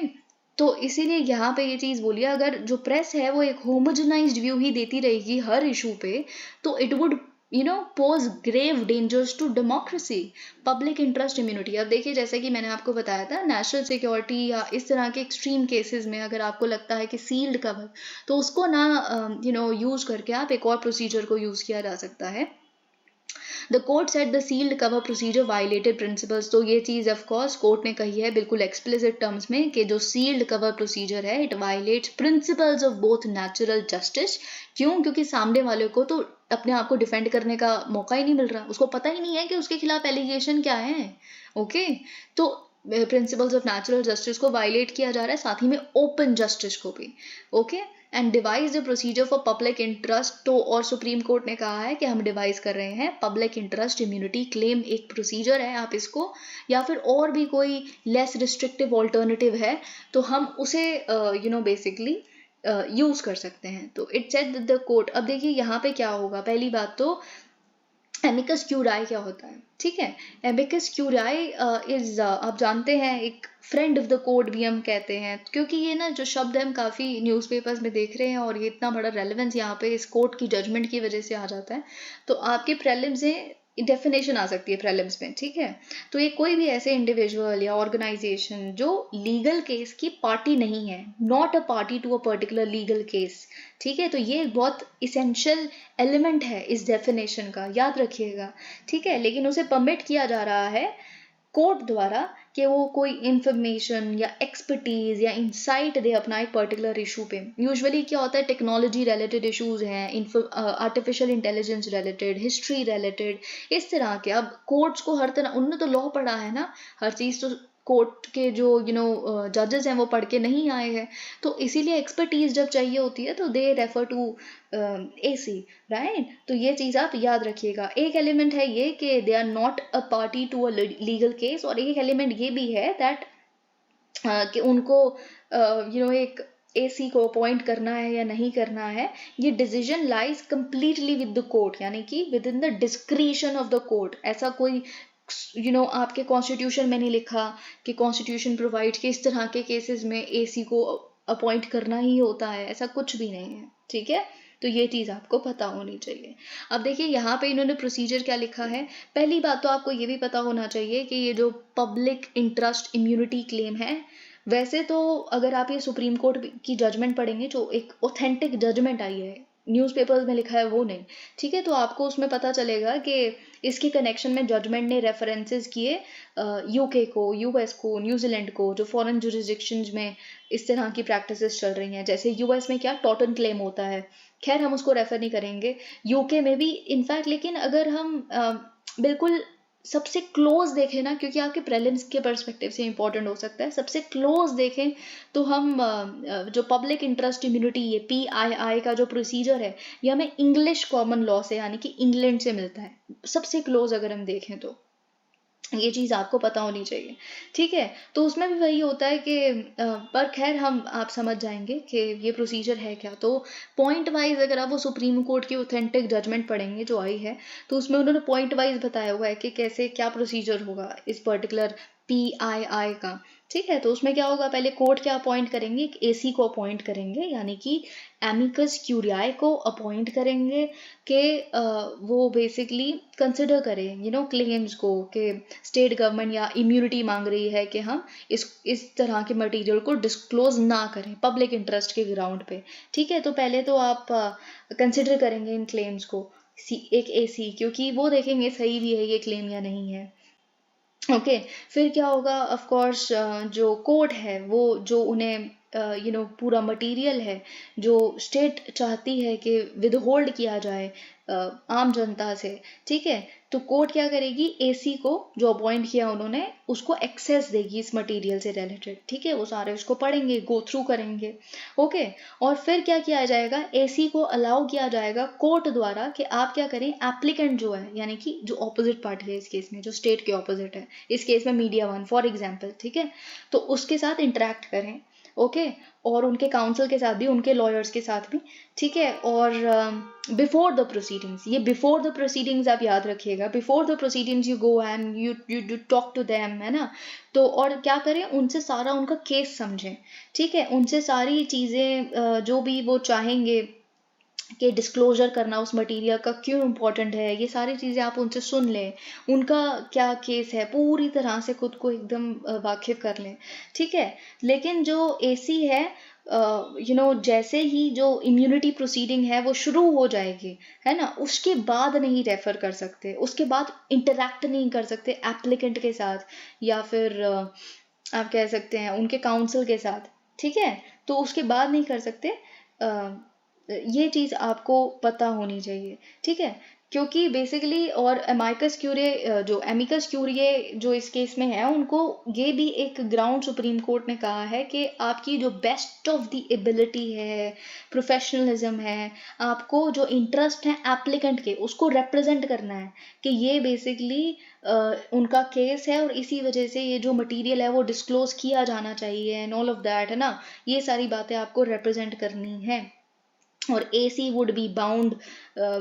तो इसीलिए यहाँ पे ये चीज बोलिए, अगर जो प्रेस है वो एक होमोजेनाइज्ड व्यू ही देती रहेगी हर इशू पे, तो it would pose grave dangers to democracy, public interest immunity। अब देखिए, जैसे कि मैंने आपको बताया था, नेशनल सिक्योरिटी या इस तरह के एक्सट्रीम केसेस में अगर आपको लगता है कि सील्ड कवर, तो उसको ना यूज करके आप एक और प्रोसीजर को यूज किया जा सकता है। The court set the sealed cover procedure violated principles. तो ये चीज ऑफ कोर्स कोर्ट ने कही है बिल्कुल एक्सप्लिसिट टर्म्स में कि जो सील्ड कवर प्रोसीजर है it violets principles of both natural justice. क्यों? क्योंकि सामने वाले को तो अपने आप को डिफेंड करने का मौका ही नहीं मिल रहा, उसको पता ही नहीं है कि उसके खिलाफ एलिगेशन क्या है। ओके, तो प्रिंसिपल्स ऑफ नेचुरल जस्टिस को वायलेट किया जा रहा है, साथ ही में ओपन जस्टिस को भी। Okay, and device the procedure for public interest. तो और सुप्रीम कोर्ट ने कहा है कि हम डिवाइस कर रहे हैं पब्लिक इंटरेस्ट इम्यूनिटी क्लेम, एक प्रोसीजर है, आप इसको, या फिर और भी कोई लेस रिस्ट्रिक्टिव ऑल्टरनेटिव है तो हम उसे बेसिकली यूज कर सकते हैं। तो इट सेड द कोर्ट। अब देखिए यहाँ पे क्या होगा, पहली बात तो एमिकस क्यूराई क्या होता है, ठीक है। एमिकस क्यूराई इज आप जानते हैं एक फ्रेंड ऑफ द कोर्ट भी हम कहते हैं, क्योंकि ये ना जो शब्द हम काफ़ी न्यूज़पेपर्स में देख रहे हैं और ये इतना बड़ा रेलेवेंस यहाँ पे इस कोर्ट की जजमेंट की वजह से आ जाता है। तो आपके प्रेलिम्स में डेफिनेशन आ सकती है प्रेलिम्स में, ठीक है। तो ये कोई भी ऐसे इंडिविजुअल या ऑर्गेनाइजेशन जो लीगल केस की पार्टी नहीं है, not a party to a particular legal case, ठीक है। तो ये एक बहुत इसेंशियल एलिमेंट है इस डेफिनेशन का, याद रखिएगा, ठीक है। लेकिन उसे परमिट किया जा रहा है कोर्ट द्वारा कि वो कोई इंफॉर्मेशन या एक्सपर्टीज या इंसाइट दे अपना एक पर्टिकुलर इशू पे। यूजुअली क्या होता है, टेक्नोलॉजी रिलेटेड इशूज हैं, artificial intelligence related, history related, इस तरह के। अब कोर्ट्स को हर तरह, उन्होंने तो लॉ पढ़ा है ना, हर चीज़ तो कोर्ट के जो जजेस हैं वो पढ़ के नहीं आए हैं। तो इसीलिए एक्सपर्टीज जब चाहिए होती है तो they refer to AC, right. तो ये चीज़ आप याद रखिएगा। एक एलिमेंट है ये कि they are not a party to a legal case, और एक एलिमेंट ये भी है दैट कि उनको एक एसी को अपॉइंट करना है या नहीं करना है, ये decision lies completely with the court, यानी कि with in the discretion of the court. ऐसा कोई आपके कॉन्स्टिट्यूशन में नहीं लिखा कि कॉन्स्टिट्यूशन प्रोवाइड कि इस तरह के केसेस में एसी को अपॉइंट करना ही होता है, ऐसा कुछ भी नहीं है, ठीक है। तो ये चीज़ आपको पता होनी चाहिए। अब देखिए यहाँ पे इन्होंने प्रोसीजर क्या लिखा है। पहली बात तो आपको ये भी पता होना चाहिए कि ये जो पब्लिक इंटरेस्ट इम्यूनिटी क्लेम है, वैसे तो अगर आप ये सुप्रीम कोर्ट की जजमेंट पढ़ेंगे, जो एक ऑथेंटिक जजमेंट आई है, न्यूज़पेपर्स में लिखा है वो नहीं, ठीक है, तो आपको उसमें पता चलेगा कि इसके कनेक्शन में जजमेंट ने रेफरेंसेस किए यूके को, यूएस को, न्यूजीलैंड को, जो फॉरेन जुरिस्डिक्शंस में इस तरह की प्रैक्टिसेस चल रही हैं। जैसे यूएस में क्या टॉटन क्लेम होता है, खैर हम उसको रेफर नहीं करेंगे। यूके में भी इनफैक्ट, लेकिन अगर हम बिल्कुल सबसे क्लोज देखें ना, क्योंकि आपके प्रीलिम्स के पर्सपेक्टिव से इंपॉर्टेंट हो सकता है, सबसे क्लोज देखें तो हम जो पब्लिक इंटरेस्ट इम्यूनिटी, ये PII का जो प्रोसीजर है, ये हमें इंग्लिश कॉमन लॉ से यानी कि इंग्लैंड से मिलता है, सबसे क्लोज अगर हम देखें तो। ये चीज़ आपको पता होनी चाहिए, ठीक है। तो उसमें भी वही होता है कि पर खैर आप समझ जाएंगे कि ये प्रोसीजर है क्या। तो पॉइंट वाइज अगर आप वो सुप्रीम कोर्ट की ऑथेंटिक जजमेंट पढ़ेंगे जो आई है, तो उसमें उन्होंने पॉइंट वाइज बताया हुआ है कि कैसे क्या प्रोसीजर होगा इस पर्टिकुलर PII का, ठीक है। तो उसमें क्या होगा, पहले कोर्ट क्या अपॉइंट करेंगे, एक एसी को अपॉइंट करेंगे, यानी कि एमिकस क्यूरियाई को अपॉइंट करेंगे कि वो बेसिकली कंसिडर करें क्लेम्स को कि स्टेट गवर्नमेंट या इम्यूनिटी मांग रही है कि हम इस तरह के मटेरियल को डिस्क्लोज ना करें पब्लिक इंटरेस्ट के ग्राउंड पे, ठीक है। तो पहले तो आप कंसिडर करेंगे इन क्लेम्स को एक एसी, क्योंकि वो देखेंगे सही भी है ये क्लेम या नहीं है, ओके। फिर क्या होगा, ऑफ कोर्स जो कोर्ट है वो जो उन्हें पूरा मटेरियल है जो स्टेट चाहती है कि विदहोल्ड किया जाए आम जनता से, ठीक है, तो कोर्ट क्या करेगी, एसी को जो अपॉइंट किया उन्होंने उसको एक्सेस देगी इस मटेरियल से रिलेटेड, ठीक है। वो सारे उसको पढ़ेंगे, गो थ्रू करेंगे, ओके। और फिर क्या किया जाएगा, एसी को अलाउ किया जाएगा कोर्ट द्वारा कि आप क्या करें, एप्लीकेंट जो है यानी कि जो ऑपोजिट पार्टी है इस केस में, जो स्टेट के ऑपोजिट है, इस केस में मीडिया वन फॉर एग्जाम्पल, ठीक है, तो उसके साथ इंटरेक्ट करें, ओके। और उनके काउंसिल के साथ भी, उनके लॉयर्स के साथ भी, ठीक है। और बिफोर द प्रोसीडिंग्स, ये बिफोर द प्रोसीडिंग्स आप याद रखिएगा, before the proceedings you go and you talk to them, है ना। तो और क्या करें, उनसे सारा उनका केस समझें, ठीक है, उनसे सारी चीज़ें जो भी वो चाहेंगे कि डिस्क्लोजर करना उस मटेरियल का क्यों इम्पोर्टेंट है, ये सारी चीज़ें आप उनसे सुन लें, उनका क्या केस है पूरी तरह से खुद को एकदम वाकिफ कर लें, ठीक है। लेकिन जो एसी है जैसे ही जो इम्यूनिटी प्रोसीडिंग है वो शुरू हो जाएगी, है ना, उसके बाद नहीं रेफर कर सकते, उसके बाद इंटरेक्ट नहीं कर सकते एप्लीकेंट के साथ या फिर आप कह सकते हैं उनके काउंसिल के साथ, ठीक है। तो उसके बाद नहीं कर सकते, ये चीज़ आपको पता होनी चाहिए, ठीक है, क्योंकि बेसिकली और अमाइकस क्यूरे जो एमिकस क्यूरिये जो इस केस में है, उनको ये भी एक ग्राउंड सुप्रीम कोर्ट ने कहा है कि आपकी जो बेस्ट ऑफ द एबिलिटी है, प्रोफेशनलिज्म है, आपको जो इंटरेस्ट है एप्लीकेंट के, उसको रिप्रेजेंट करना है कि ये बेसिकली उनका केस है और इसी वजह से ये जो मटेरियल है वो डिस्क्लोज किया जाना चाहिए एंड ऑल ऑफ दैट, है ना। ये सारी बातें आपको रिप्रेजेंट करनी है। और AC would be bound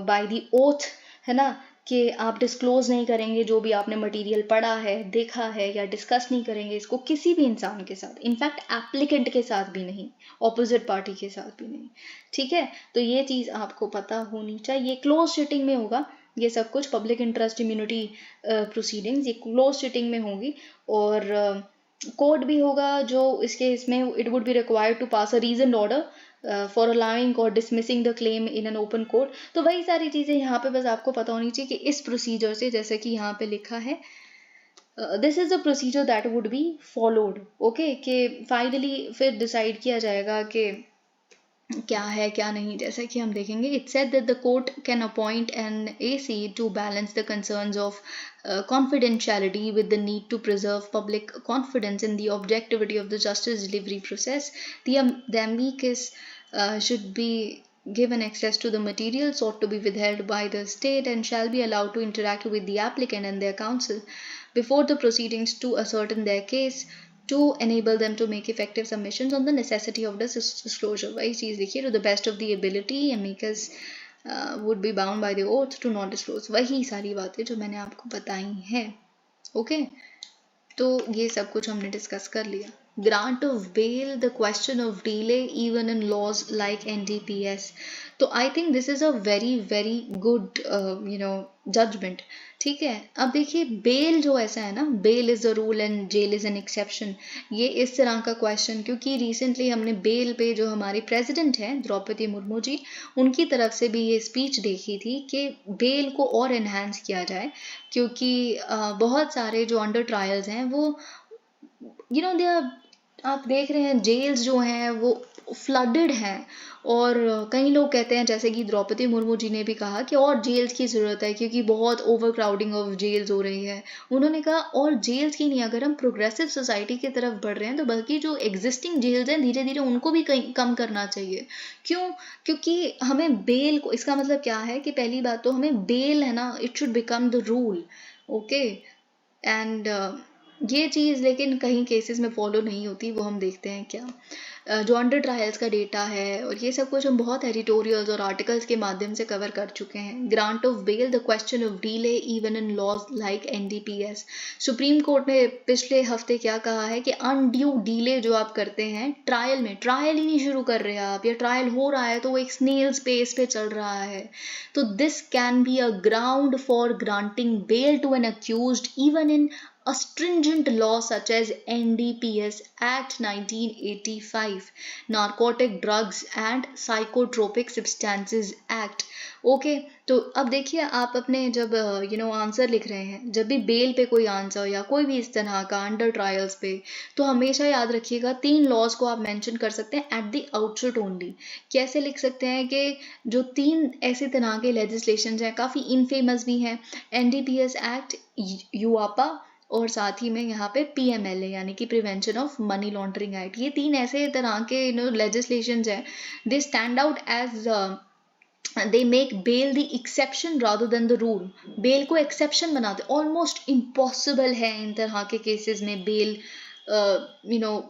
by the oath, है ना, कि आप डिस्क्लोज नहीं करेंगे जो भी आपने मटेरियल पढ़ा है, देखा है, या डिस्कस नहीं करेंगे इसको किसी भी इंसान के साथ, इनफैक्ट एप्लीकेंट के साथ भी नहीं, ऑपोजिट पार्टी के साथ भी नहीं। ठीक है, तो ये चीज़ आपको पता होनी चाहिए। क्लोज सिटिंग में होगा ये सब कुछ, पब्लिक इंटरेस्ट इम्यूनिटी प्रोसीडिंग्स ये क्लोज सिटिंग में होंगी। और कोर्ट भी होगा जो इसके इसमें it would be required to pass a reason order for allowing और dismissing the claim in an open court. तो वही सारी चीज़ें यहाँ पे बस आपको पता होनी चाहिए कि इस प्रोसीजर से, जैसे कि यहाँ पे लिखा है, this is the procedure that would be followed. Okay, कि फाइनली फिर डिसाइड किया जाएगा कि क्या है क्या नहीं। जैसा कि हम देखेंगे, it said that the court can appoint an AC to balance the concerns of confidentiality with the need to preserve public confidence in the objectivity of the justice delivery process. The amicus should be given access to the material sought to be withheld by the state and shall be allowed to interact with the applicant and their counsel before the proceedings to ascertain their case, to enable them to make effective submissions on the necessity of the disclosure. वही चीज़ देखिए, to the best of the ability amicus would be bound by the oath to not disclose। वही सारी बातें जो मैंने आपको बताई हैं। ओके, तो ये सब कुछ हमने डिस्कस कर लिया। Grant of bail, the question of delay even in laws like NDPS। तो I think this is a very very good judgement. ठीक है, अब देखिए, बेल जो ऐसा है ना, bail is the rule and jail is an exception, ये इस तरह का क्वेश्चन, क्योंकि रिसेंटली हमने बेल पे जो हमारी प्रेसिडेंट हैं द्रौपदी मुर्मू जी, उनकी तरफ से भी ये स्पीच देखी थी कि बेल को और एनहांस किया जाए, क्योंकि बहुत सारे जो अंडर ट्रायल्स हैं वो दे आप देख रहे हैं जेल्स जो हैं वो फ्लडेड हैं। और कई लोग कहते हैं, जैसे कि द्रौपदी मुर्मू जी ने भी कहा, कि और जेल्स की ज़रूरत है क्योंकि बहुत ओवर क्राउडिंग ऑफ जेल्स हो रही है। उन्होंने कहा और जेल्स की नहीं, अगर हम प्रोग्रेसिव सोसाइटी की तरफ बढ़ रहे हैं तो बल्कि जो एग्जिस्टिंग जेल्स हैं धीरे धीरे उनको भी कम करना चाहिए। क्यों? क्योंकि हमें बेल को, इसका मतलब क्या है कि पहली बात तो हमें बेल है ना, it should become the rule. Okay, and ये चीज़ लेकिन कहीं केसेस में फॉलो नहीं होती, वो हम देखते हैं क्या। जो अंडर ट्रायल्स का डेटा है और ये सब कुछ हम बहुत एडिटोरियल्स और आर्टिकल्स के माध्यम से कवर कर चुके हैं। Grant of bail, the question of delay even in laws like NDPS। Supreme court ने पिछले हफ्ते क्या कहा है कि अनड्यू डिले जो आप करते हैं ट्रायल में, ट्रायल ही नहीं शुरू कर रहे आप, या ट्रायल हो रहा है तो वो एक स्नेल्स पेस पे चल रहा है, तो this can be a ground for granting bail to an accused even in a stringent law such as NDPS Act 1985, Narcotic Drugs and Psychotropic Substances Act। Okay, तो अब देखिए, आप अपने जब आंसर लिख रहे हैं, जब भी बेल पे कोई आंसर या कोई भी इस तरह का अंडर ट्रायल्स पे, तो हमेशा याद रखिएगा 3 लॉज को आप मेंशन कर सकते हैं एट द आउटसेट ओनली। कैसे लिख सकते हैं कि जो 3 ऐसे तरह के लेजिस्लेशन हैं, काफ़ी इनफेमस भी हैं, NDPS एक्ट, यूआपा, और साथ ही में यहाँ पे PMLA यानी कि prevention of money laundering act. ये 3 ऐसे तरह के लेजिस्लेशंस हैं, they stand out as they make bail the exception rather than the rule। Bail को एक्सेप्शन बनाते, ऑलमोस्ट इम्पॉसिबल है इन तरह के केसेस में बेल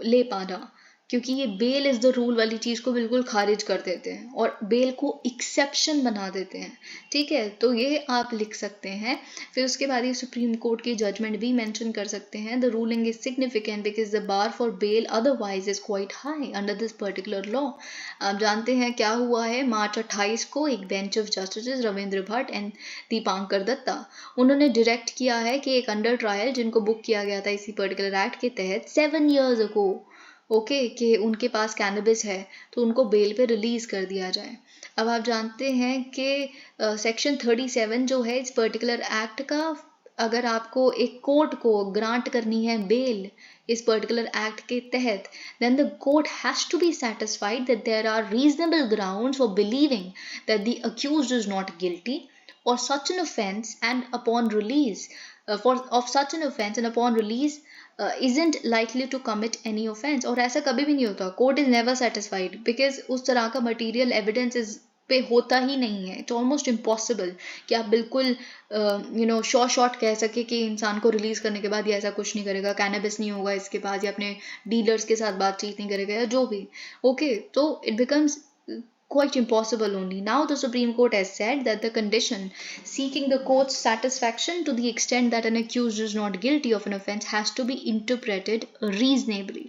ले पाना, क्योंकि ये बेल इज़ द रूल वाली चीज़ को बिल्कुल खारिज कर देते हैं और बेल को एक्सेप्शन बना देते हैं। ठीक है, तो ये आप लिख सकते हैं। फिर उसके बाद ये सुप्रीम कोर्ट की जजमेंट भी मेंशन कर सकते हैं। The ruling is significant because the bar for bail otherwise is quite high under this particular law. आप जानते हैं क्या हुआ है, मार्च 28 को एक bench of justice Ravindra Bhat and Dipankar Datta, उन्होंने डायरेक्ट किया है कि एक अंडर ट्रायल जिनको बुक किया गया था इसी पर्टिकुलर एक्ट के तहत 7 years ago, ओके, कि उनके पास कैनबिस है तो उनको बेल पे रिलीज कर दिया जाए। अब आप जानते हैं कि सेक्शन 37 जो है इस पर्टिकुलर एक्ट का, अगर आपको एक कोर्ट को ग्रांट करनी है बेल इस पर्टिकुलर एक्ट के तहत, then the court has to be satisfied that there are reasonable grounds for believing that the accused is not guilty or such an offense and upon release of such an offense and upon release isn't likely to commit any offense. और ऐसा कभी भी नहीं होता, court is never satisfied because उस तरह का material evidence is पे होता ही नहीं है. इट्स ऑलमोस्ट इम्पॉसिबल कि आप बिल्कुल शॉर्ट कह सके कि इंसान को रिलीज करने के बाद ये ऐसा कुछ नहीं करेगा, कैनबिस नहीं होगा इसके पास, या अपने डीलर्स के साथ बातचीत नहीं करेगा, या जो भी. ओके, तो it becomes quite impossible only. Now the Supreme Court has said that the condition seeking the court's satisfaction to the extent that an accused is not guilty of an offence has to be interpreted reasonably.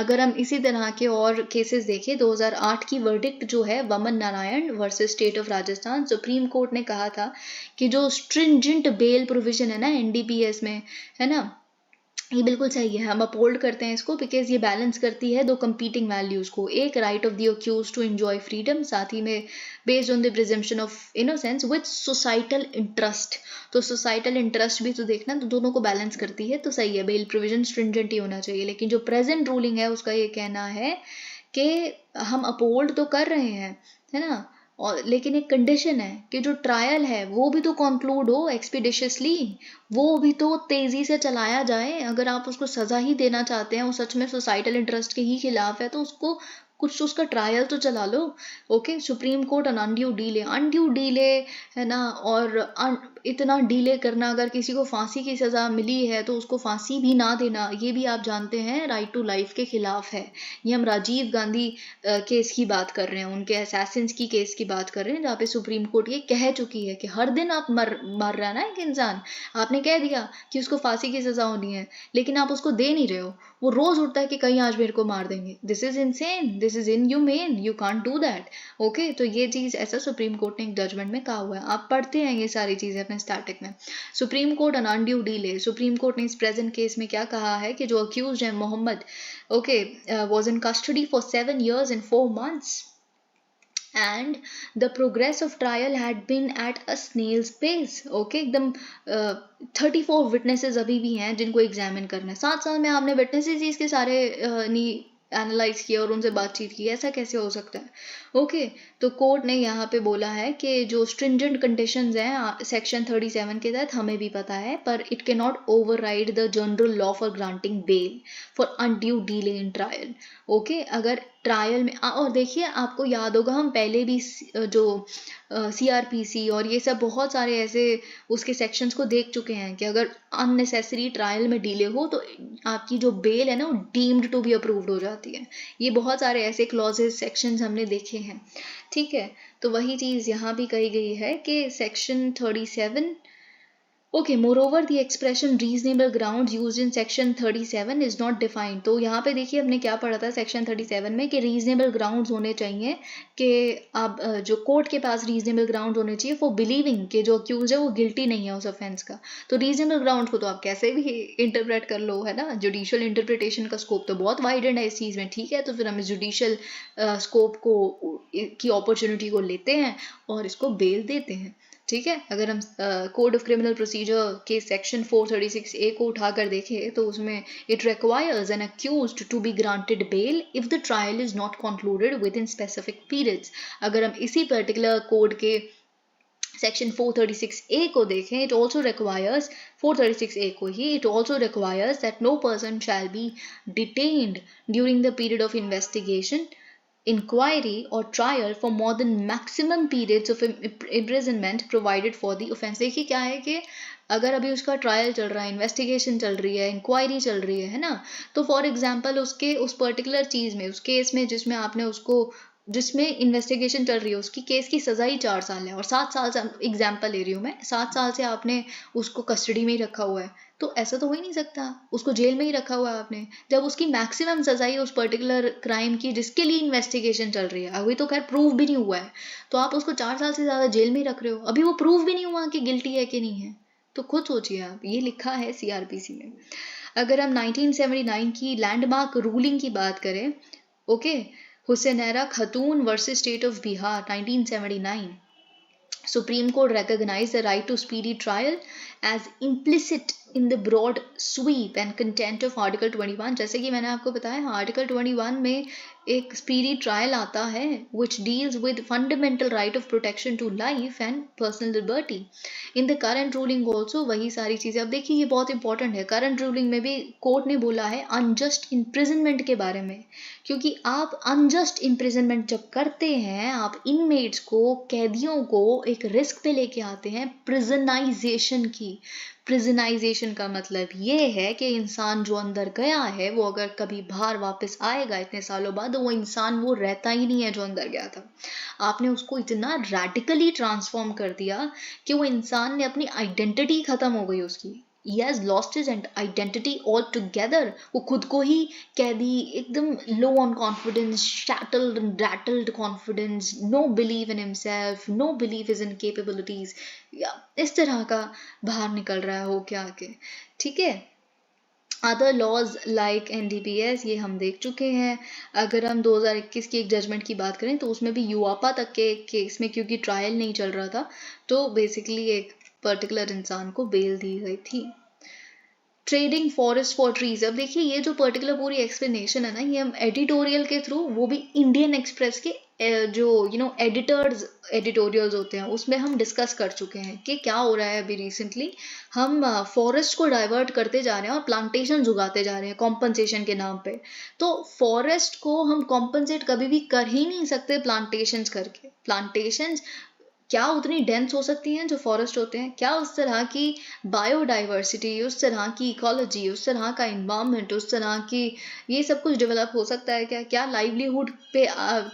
अगर हम इसी तरह के और cases देखें, 2008 की verdict जो है वमन Narayan versus state of Rajasthan, supreme court ने कहा था कि जो स्ट्रिंजेंट बेल प्रोविजन है ना एनडीपीएस में, है ना, ये बिल्कुल सही है. हम अपहोल्ड करते हैं इसको बिकॉज ये बैलेंस करती है दो कंपीटिंग वैल्यूज को. एक right of the accuse to enjoy freedom, साथ ही में based on the presumption of innocence with societal interest. तो सोसाइटल इंटरेस्ट भी तो देखना, तो दोनों को बैलेंस करती है. तो सही है, बेल प्रोविजन स्ट्रिंजेंट ही होना चाहिए. लेकिन जो प्रेजेंट रूलिंग है उसका ये कहना है कि हम अपहोल्ड तो कर रहे हैं, है ना, और लेकिन एक कंडीशन है कि जो ट्रायल है वो भी तो कंक्लूड हो एक्सपीडिशियसली, वो भी तो तेजी से चलाया जाए. अगर आप उसको सजा ही देना चाहते हैं, वो सच में सोसाइटल इंटरेस्ट के ही खिलाफ है, तो उसको कुछ उसका ट्रायल तो चला लो. Okay, supreme court on undue delay है ना, और इतना डीले करना, अगर किसी को फांसी की सजा मिली है तो उसको फांसी भी ना देना, ये भी आप जानते हैं राइट टू लाइफ के खिलाफ है. ये हम राजीव गांधी केस की बात कर रहे हैं, उनके असैसिन्स की केस की बात कर रहे हैं, जहाँ पे सुप्रीम कोर्ट ये कह चुकी है कि हर दिन आप मर रहा ना एक इंसान, आपने कह दिया कि उसको फांसी की सजा होनी है, लेकिन आप उसको दे नहीं रहे हो. वो रोज उठता है कि कहीं आज मेरे को मार देंगे. This is insane, this is inhumane, you can't do that. Okay, तो ये चीज ऐसा सुप्रीम कोर्ट ने एक जजमेंट में कहा हुआ है. आप पढ़ते हैं ये सारी चीजें अपने स्टैटिक में. Supreme court on undue delay, supreme court ने इस प्रेजेंट केस में क्या कहा है कि जो अक्यूज है Mohammad, okay, was in custody for 7 years and 4 months and the progress of trial had been at a snail's pace. okay, एकदम 34 witnesses अभी भी हैं जिनको एग्जामिन करना है. 7 साल में आपने विटनेसेस इसके सारे नहीं एनालाइज किया और उनसे बातचीत की, ऐसा कैसे हो सकता है. ओके, तो कोर्ट ने यहाँ पे बोला है कि जो स्ट्रिंजेंट कंडीशंस हैं सेक्शन 37 के तहत हमें भी पता है, पर it can not override the general law for granting bail for undue delay in trial. Okay, अगर ट्रायल में और देखिए आपको याद होगा हम पहले भी जो CRPC और ये सब बहुत सारे ऐसे उसके सेक्शंस को देख चुके हैं कि अगर अननेसेसरी ट्रायल में डिले हो तो आपकी जो बेल है ना वो डीम्ड टू बी अप्रूव्ड हो जाती है. ये बहुत सारे ऐसे क्लॉजेस सेक्शंस हमने देखे हैं. ठीक है, तो वही चीज़ यहाँ भी कही गई है कि section 37. Okay, moreover, the expression reasonable grounds used in section 37 is not defined. तो यहाँ पे देखिए हमने क्या पढ़ा था सेक्शन 37 में कि reasonable grounds होने चाहिए, कि आप जो कोर्ट के पास reasonable grounds होने चाहिए for believing कि जो accused है वो guilty नहीं है उस offense का. तो reasonable grounds को तो आप कैसे भी interpret कर लो, है ना. judicial interpretation का scope तो बहुत widened है इस चीज़ में. ठीक है, तो फिर हम इस judicial scope को की opportunity को लेते हैं और इसको bail देते हैं. ठीक है, अगर हम कोड ऑफ क्रिमिनल प्रोसीजर के सेक्शन 436A को उठाकर देखें तो उसमें it requires an accused to be granted bail if the trial is not concluded within specific periods. अगर हम इसी पर्टिकुलर कोड के सेक्शन 436A को देखें, इट ऑल्सो रिक्वायर्स 436A को ही, it also requires that no person shall be detained during the period of investigation, inquiry or trial for more than maximum periods of imprisonment provided for the offense. देखिए क्या है कि अगर अभी उसका trial चल रहा है, इन्वेस्टिगेशन चल रही है, इंक्वायरी चल रही है ना, तो फॉर एग्जांपल उसके उस पर्टिकुलर चीज़ में, उस केस में जिसमें आपने उसको, जिसमें इन्वेस्टिगेशन चल रही है, उसकी केस की सज़ा ही 4 साल है और 7 साल से, एग्जाम्पल ले रही हूँ मैं, 7 साल से आपने उसको कस्टडी में ही रखा हुआ है, तो ऐसा तो हो ही नहीं सकता. उसको जेल में ही रखा हुआ है आपने, जब उसकी मैक्सिमम सज़ा ही उस पर्टिकुलर क्राइम की जिसके लिए इन्वेस्टिगेशन चल रही है, अभी तो खैर प्रूव भी नहीं हुआ है, तो आप उसको 4 साल से ज़्यादा जेल में ही रख रहे हो, अभी वो प्रूव भी नहीं हुआ कि गिल्टी है कि नहीं है. तो खुद सोचिए आप, ये लिखा है CRPC में. अगर हम 1979 की लैंडमार्क रूलिंग की बात करें, okay, Hussainara Khatoon versus state of Bihar 1979, Supreme Court recognized the right to speedy trial as implicit in the broad sweep and content of Article 21. जैसे कि मैंने आपको बताया Article 21 में एक speedy trial आता है which deals with fundamental right of protection to life and personal liberty. In the current ruling also वही सारी चीज़ें. अब देखिए ये बहुत important है. Current ruling में भी कोर्ट ने बोला है unjust imprisonment के बारे में, क्योंकि आप unjust imprisonment जब करते हैं, आप inmates को, कैदियों को एक रिस्क पे लेके आते हैं प्रिजनाइजेशन की. प्रिजनाइजेशन का मतलब ये है कि इंसान जो अंदर गया है वो अगर कभी बाहर वापस आएगा इतने सालों बाद, वो इंसान वो रहता ही नहीं है जो अंदर गया था. आपने उसको इतना रैडिकली ट्रांसफॉर्म कर दिया कि वो इंसान ने अपनी आइडेंटिटी खत्म हो गई उसकी. He has lost his identity altogether. वो खुद को ही कैदी, एकदम low on confidence, shattered and rattled confidence, no belief in himself, no belief in his capabilities, या इस तरह का बाहर निकल रहा है हो क्या आके. ठीक है. अदर लॉज लाइक NDPS ये हम देख चुके हैं. अगर हम 2021 की एक जजमेंट की बात करें तो उसमें भी यूआपा तक के केस में, क्योंकि ट्रायल नहीं चल रहा था, तो बेसिकली एक पर्टिकुलर इंसान को बेल दी गई थी. Trading forest for trees. अब देखिए ये जो पर्टिकुलर पूरी एक्सप्लेनेशन है ना, ये हम एडिटोरियल के थ्रू, वो भी इंडियन एक्सप्रेस के जो एडिटर्स एडिटोरियल्स होते हैं उसमें हम डिस्कस कर चुके हैं कि क्या हो रहा है. अभी रिसेंटली हम फॉरेस्ट को डाइवर्ट करते जा रहे हैं और प्लांटेशन उगाते जा रहे हैं कॉम्पनसेशन के नाम पे. तो फॉरेस्ट को हम कॉम्पनसेट कभी भी कर ही नहीं सकते प्लांटेशंस करके. प्लांटेशंस क्या उतनी डेंस हो सकती हैं जो फॉरेस्ट होते हैं? क्या उस तरह की बायोडाइवर्सिटी, उस तरह की इकोलॉजी, उस तरह का इन्वायरमेंट, उस तरह की ये सब कुछ डेवलप हो सकता है क्या? क्या लाइवलीहुड पे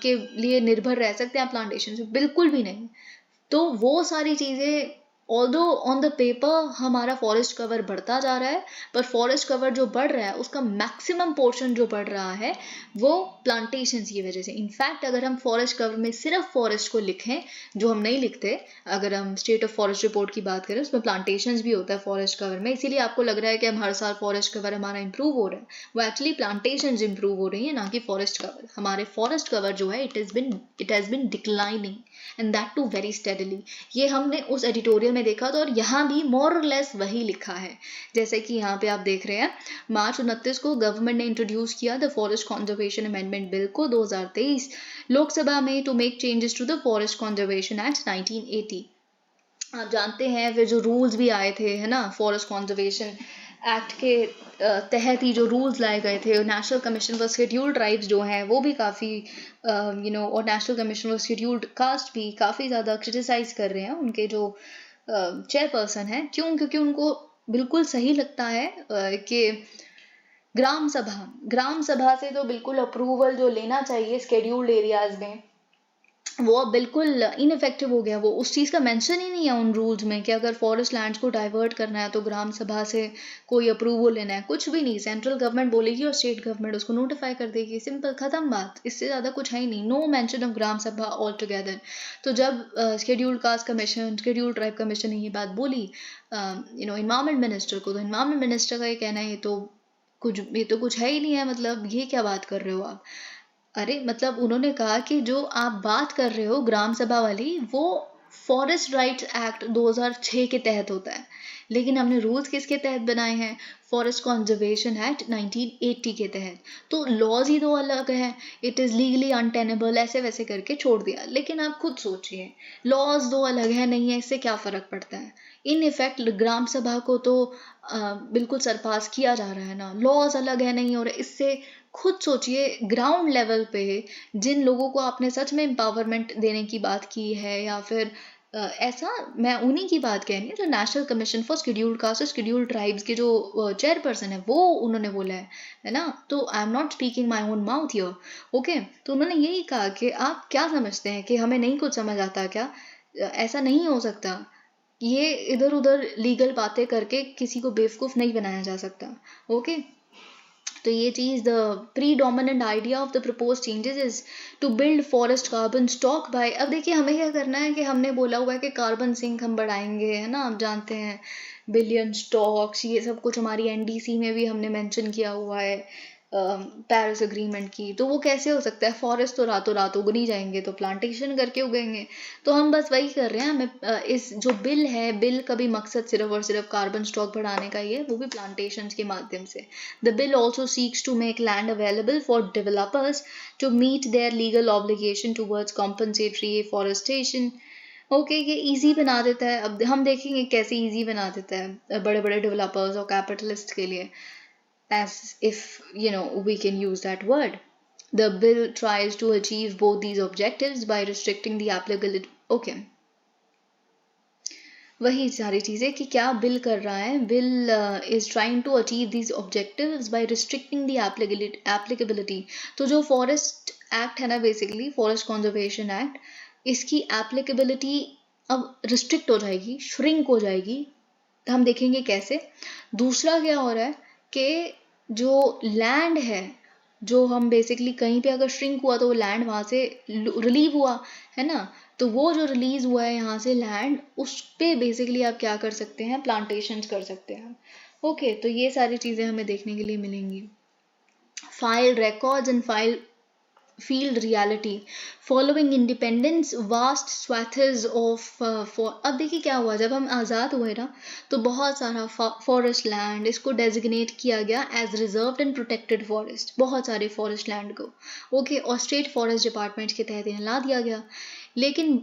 के लिए निर्भर रह सकते हैं प्लांटेशन से? बिल्कुल भी नहीं. तो वो सारी चीज़ें, ऑल्दो ऑन द पेपर हमारा फॉरेस्ट कवर बढ़ता जा रहा है, पर फॉरेस्ट कवर जो बढ़ रहा है उसका मैक्सिमम पोर्शन जो बढ़ रहा है वो प्लांटेशंस की वजह से. इनफैक्ट अगर हम फॉरेस्ट कवर में सिर्फ फॉरेस्ट को लिखें, जो हम नहीं लिखते, अगर हम स्टेट ऑफ फॉरेस्ट रिपोर्ट की बात करें उसमें प्लांटेशंस भी होता है फॉरेस्ट कवर में, इसीलिए आपको लग रहा है कि हम हर साल फॉरेस्ट कवर हमारा इंप्रूव हो रहा है. वो एक्चुअली प्लांटेशंस इंप्रूव हो रही है, ना कि फॉरेस्ट कवर. हमारे फॉरेस्ट कवर जो है it has been declining and that too very steadily. ये हमने उस एडिटोरियल में देखा था और यहाँ भी मोर और लेस वही लिखा है. जैसे कि यहाँ पे आप देख रहे हैं, मार्च 29 को गवर्नमेंट ने इंट्रोड्यूस किया the forest conservation amendment bill को 2023 लोकसभा में to make changes to the forest conservation act 1980. आप जानते हैं फिर जो रूल्स भी आए थे, है ना, फॉरेस्ट कंजर्वेशन एक्ट के तहत ही जो रूल्स लाए गए थे. National commission for scheduled tribes जो हैं वो भी काफ़ी और national commission for scheduled caste भी काफ़ी ज़्यादा क्रिटिसाइज कर रहे हैं उनके जो चेयरपर्सन हैं. क्यों? क्योंकि उनको बिल्कुल सही लगता है कि ग्राम सभा से तो बिल्कुल अप्रूवल जो लेना चाहिए स्केड्यूल्ड एरियाज में, वो अब बिल्कुल इनफेक्टिव हो गया. वो उस चीज़ का मेंशन ही नहीं है उन रूल्स में कि अगर फॉरेस्ट लैंड्स को डाइवर्ट करना है तो ग्राम सभा से कोई अप्रूवल लेना है. कुछ भी नहीं. सेंट्रल गवर्नमेंट बोलेगी और स्टेट गवर्नमेंट उसको नोटिफाई कर देगी. सिंपल, खत्म बात. इससे ज़्यादा कुछ है ही नहीं. नो मेंशन ऑफ ग्राम सभा ऑल टुगेदर. तो जब scheduled caste commission, scheduled tribe commission ने ये बात बोली इन्वायरमेंट मिनिस्टर को, तो इन्वायरमेंट मिनिस्टर का ये कहना है ये तो कुछ है ही नहीं है. मतलब ये क्या बात कर रहे हो आप? अरे मतलब उन्होंने कहा कि जो आप बात कर रहे हो ग्राम सभा वाली, वो फॉरेस्ट राइट्स एक्ट 2006 के तहत होता है, लेकिन हमने रूल्स किसके तहत बनाए हैं? फॉरेस्ट कंजर्वेशन एक्ट 1980 के तहत. तो लॉज ही दो अलग है. इट इज़ लीगली अनटेनेबल, ऐसे वैसे करके छोड़ दिया. लेकिन आप खुद सोचिए, लॉज दो अलग है नहीं है, इससे क्या फ़र्क पड़ता है? इन इफेक्ट ग्राम सभा को तो बिल्कुल सरपास किया जा रहा है ना. लॉज अलग है नहीं, और इससे खुद सोचिए ग्राउंड लेवल पे जिन लोगों को आपने सच में एम्पावरमेंट देने की बात की है, या फिर ऐसा, मैं उन्हीं की बात कह रही हूँ जो national commission for scheduled caste और शेड्यूल्ड ट्राइब्स के जो चेयरपर्सन है, वो उन्होंने बोला है ना. तो I am not speaking my own mouth here. Okay, तो उन्होंने यही कहा कि आप क्या समझते हैं कि हमें नहीं कुछ समझ आता क्या? ऐसा नहीं हो सकता. ये इधर उधर लीगल बातें करके किसी को बेवकूफ़ नहीं बनाया जा सकता. ओके, तो ये चीज़, the predominant idea of the propose changes is to build forest carbon stock by. अब देखिए हमें क्या करना है कि हमने बोला हुआ है कि कार्बन सिंक हम बढ़ाएंगे, है ना. आप जानते हैं बिलियन स्टॉक्स, ये सब कुछ हमारी NDC में भी हमने मेंशन किया हुआ है. पेरिस अग्रीमेंट की, तो वो कैसे हो सकता है? फॉरेस्ट तो रातों रात उग नहीं जाएंगे, तो प्लांटेशन करके उगेंगे। तो हम बस वही कर रहे हैं। हमें इस जो बिल है, बिल का भी मकसद सिर्फ और सिर्फ कार्बन स्टॉक बढ़ाने का ही है, वो भी प्लांटेशन के माध्यम से। The bill also seeks to make land available for developers to meet their legal obligation towards compensatory forestation. Okay, ये इजी बना देता है। अब हम देखेंगे कैसे इजी बना देता है बड़े बड़े डेवलपर्स और कैपिटलिस्ट के लिए, as if we can use that word. The bill tries to achieve both these objectives by restricting the applicability. Okay, वही सारी चीजें कि क्या बिल कर रहा है। Bill is trying to achieve these objectives by restricting the applicability. तो जो फॉरेस्ट एक्ट है ना, बेसिकली फॉरेस्ट कंजर्वेशन एक्ट, इसकी एप्लीकेबिलिटी अब रिस्ट्रिक्ट हो जाएगी, श्रिंक हो जाएगी। हम देखेंगे कैसे। दूसरा क्या हो रहा है कि जो लैंड है, जो हम बेसिकली कहीं पे अगर श्रिंक हुआ तो वो लैंड वहाँ से रिलीव हुआ है ना, तो वो जो रिलीज हुआ है यहाँ से लैंड, उस पे बेसिकली आप क्या कर सकते हैं? प्लांटेशंस कर सकते हैं। ओके, तो ये सारी चीज़ें हमें देखने के लिए मिलेंगी। File records and field reality following independence vast swaths of अब देखिए क्या हुआ, जब हम आज़ाद हुए ना, तो बहुत सारा फॉरेस्ट लैंड इसको डेजिग्नेट किया गया as reserved and protected forest, बहुत सारे फॉरेस्ट लैंड को। ओके, और स्टेट फॉरेस्ट डिपार्टमेंट के तहत यहाँ ला दिया गया। लेकिन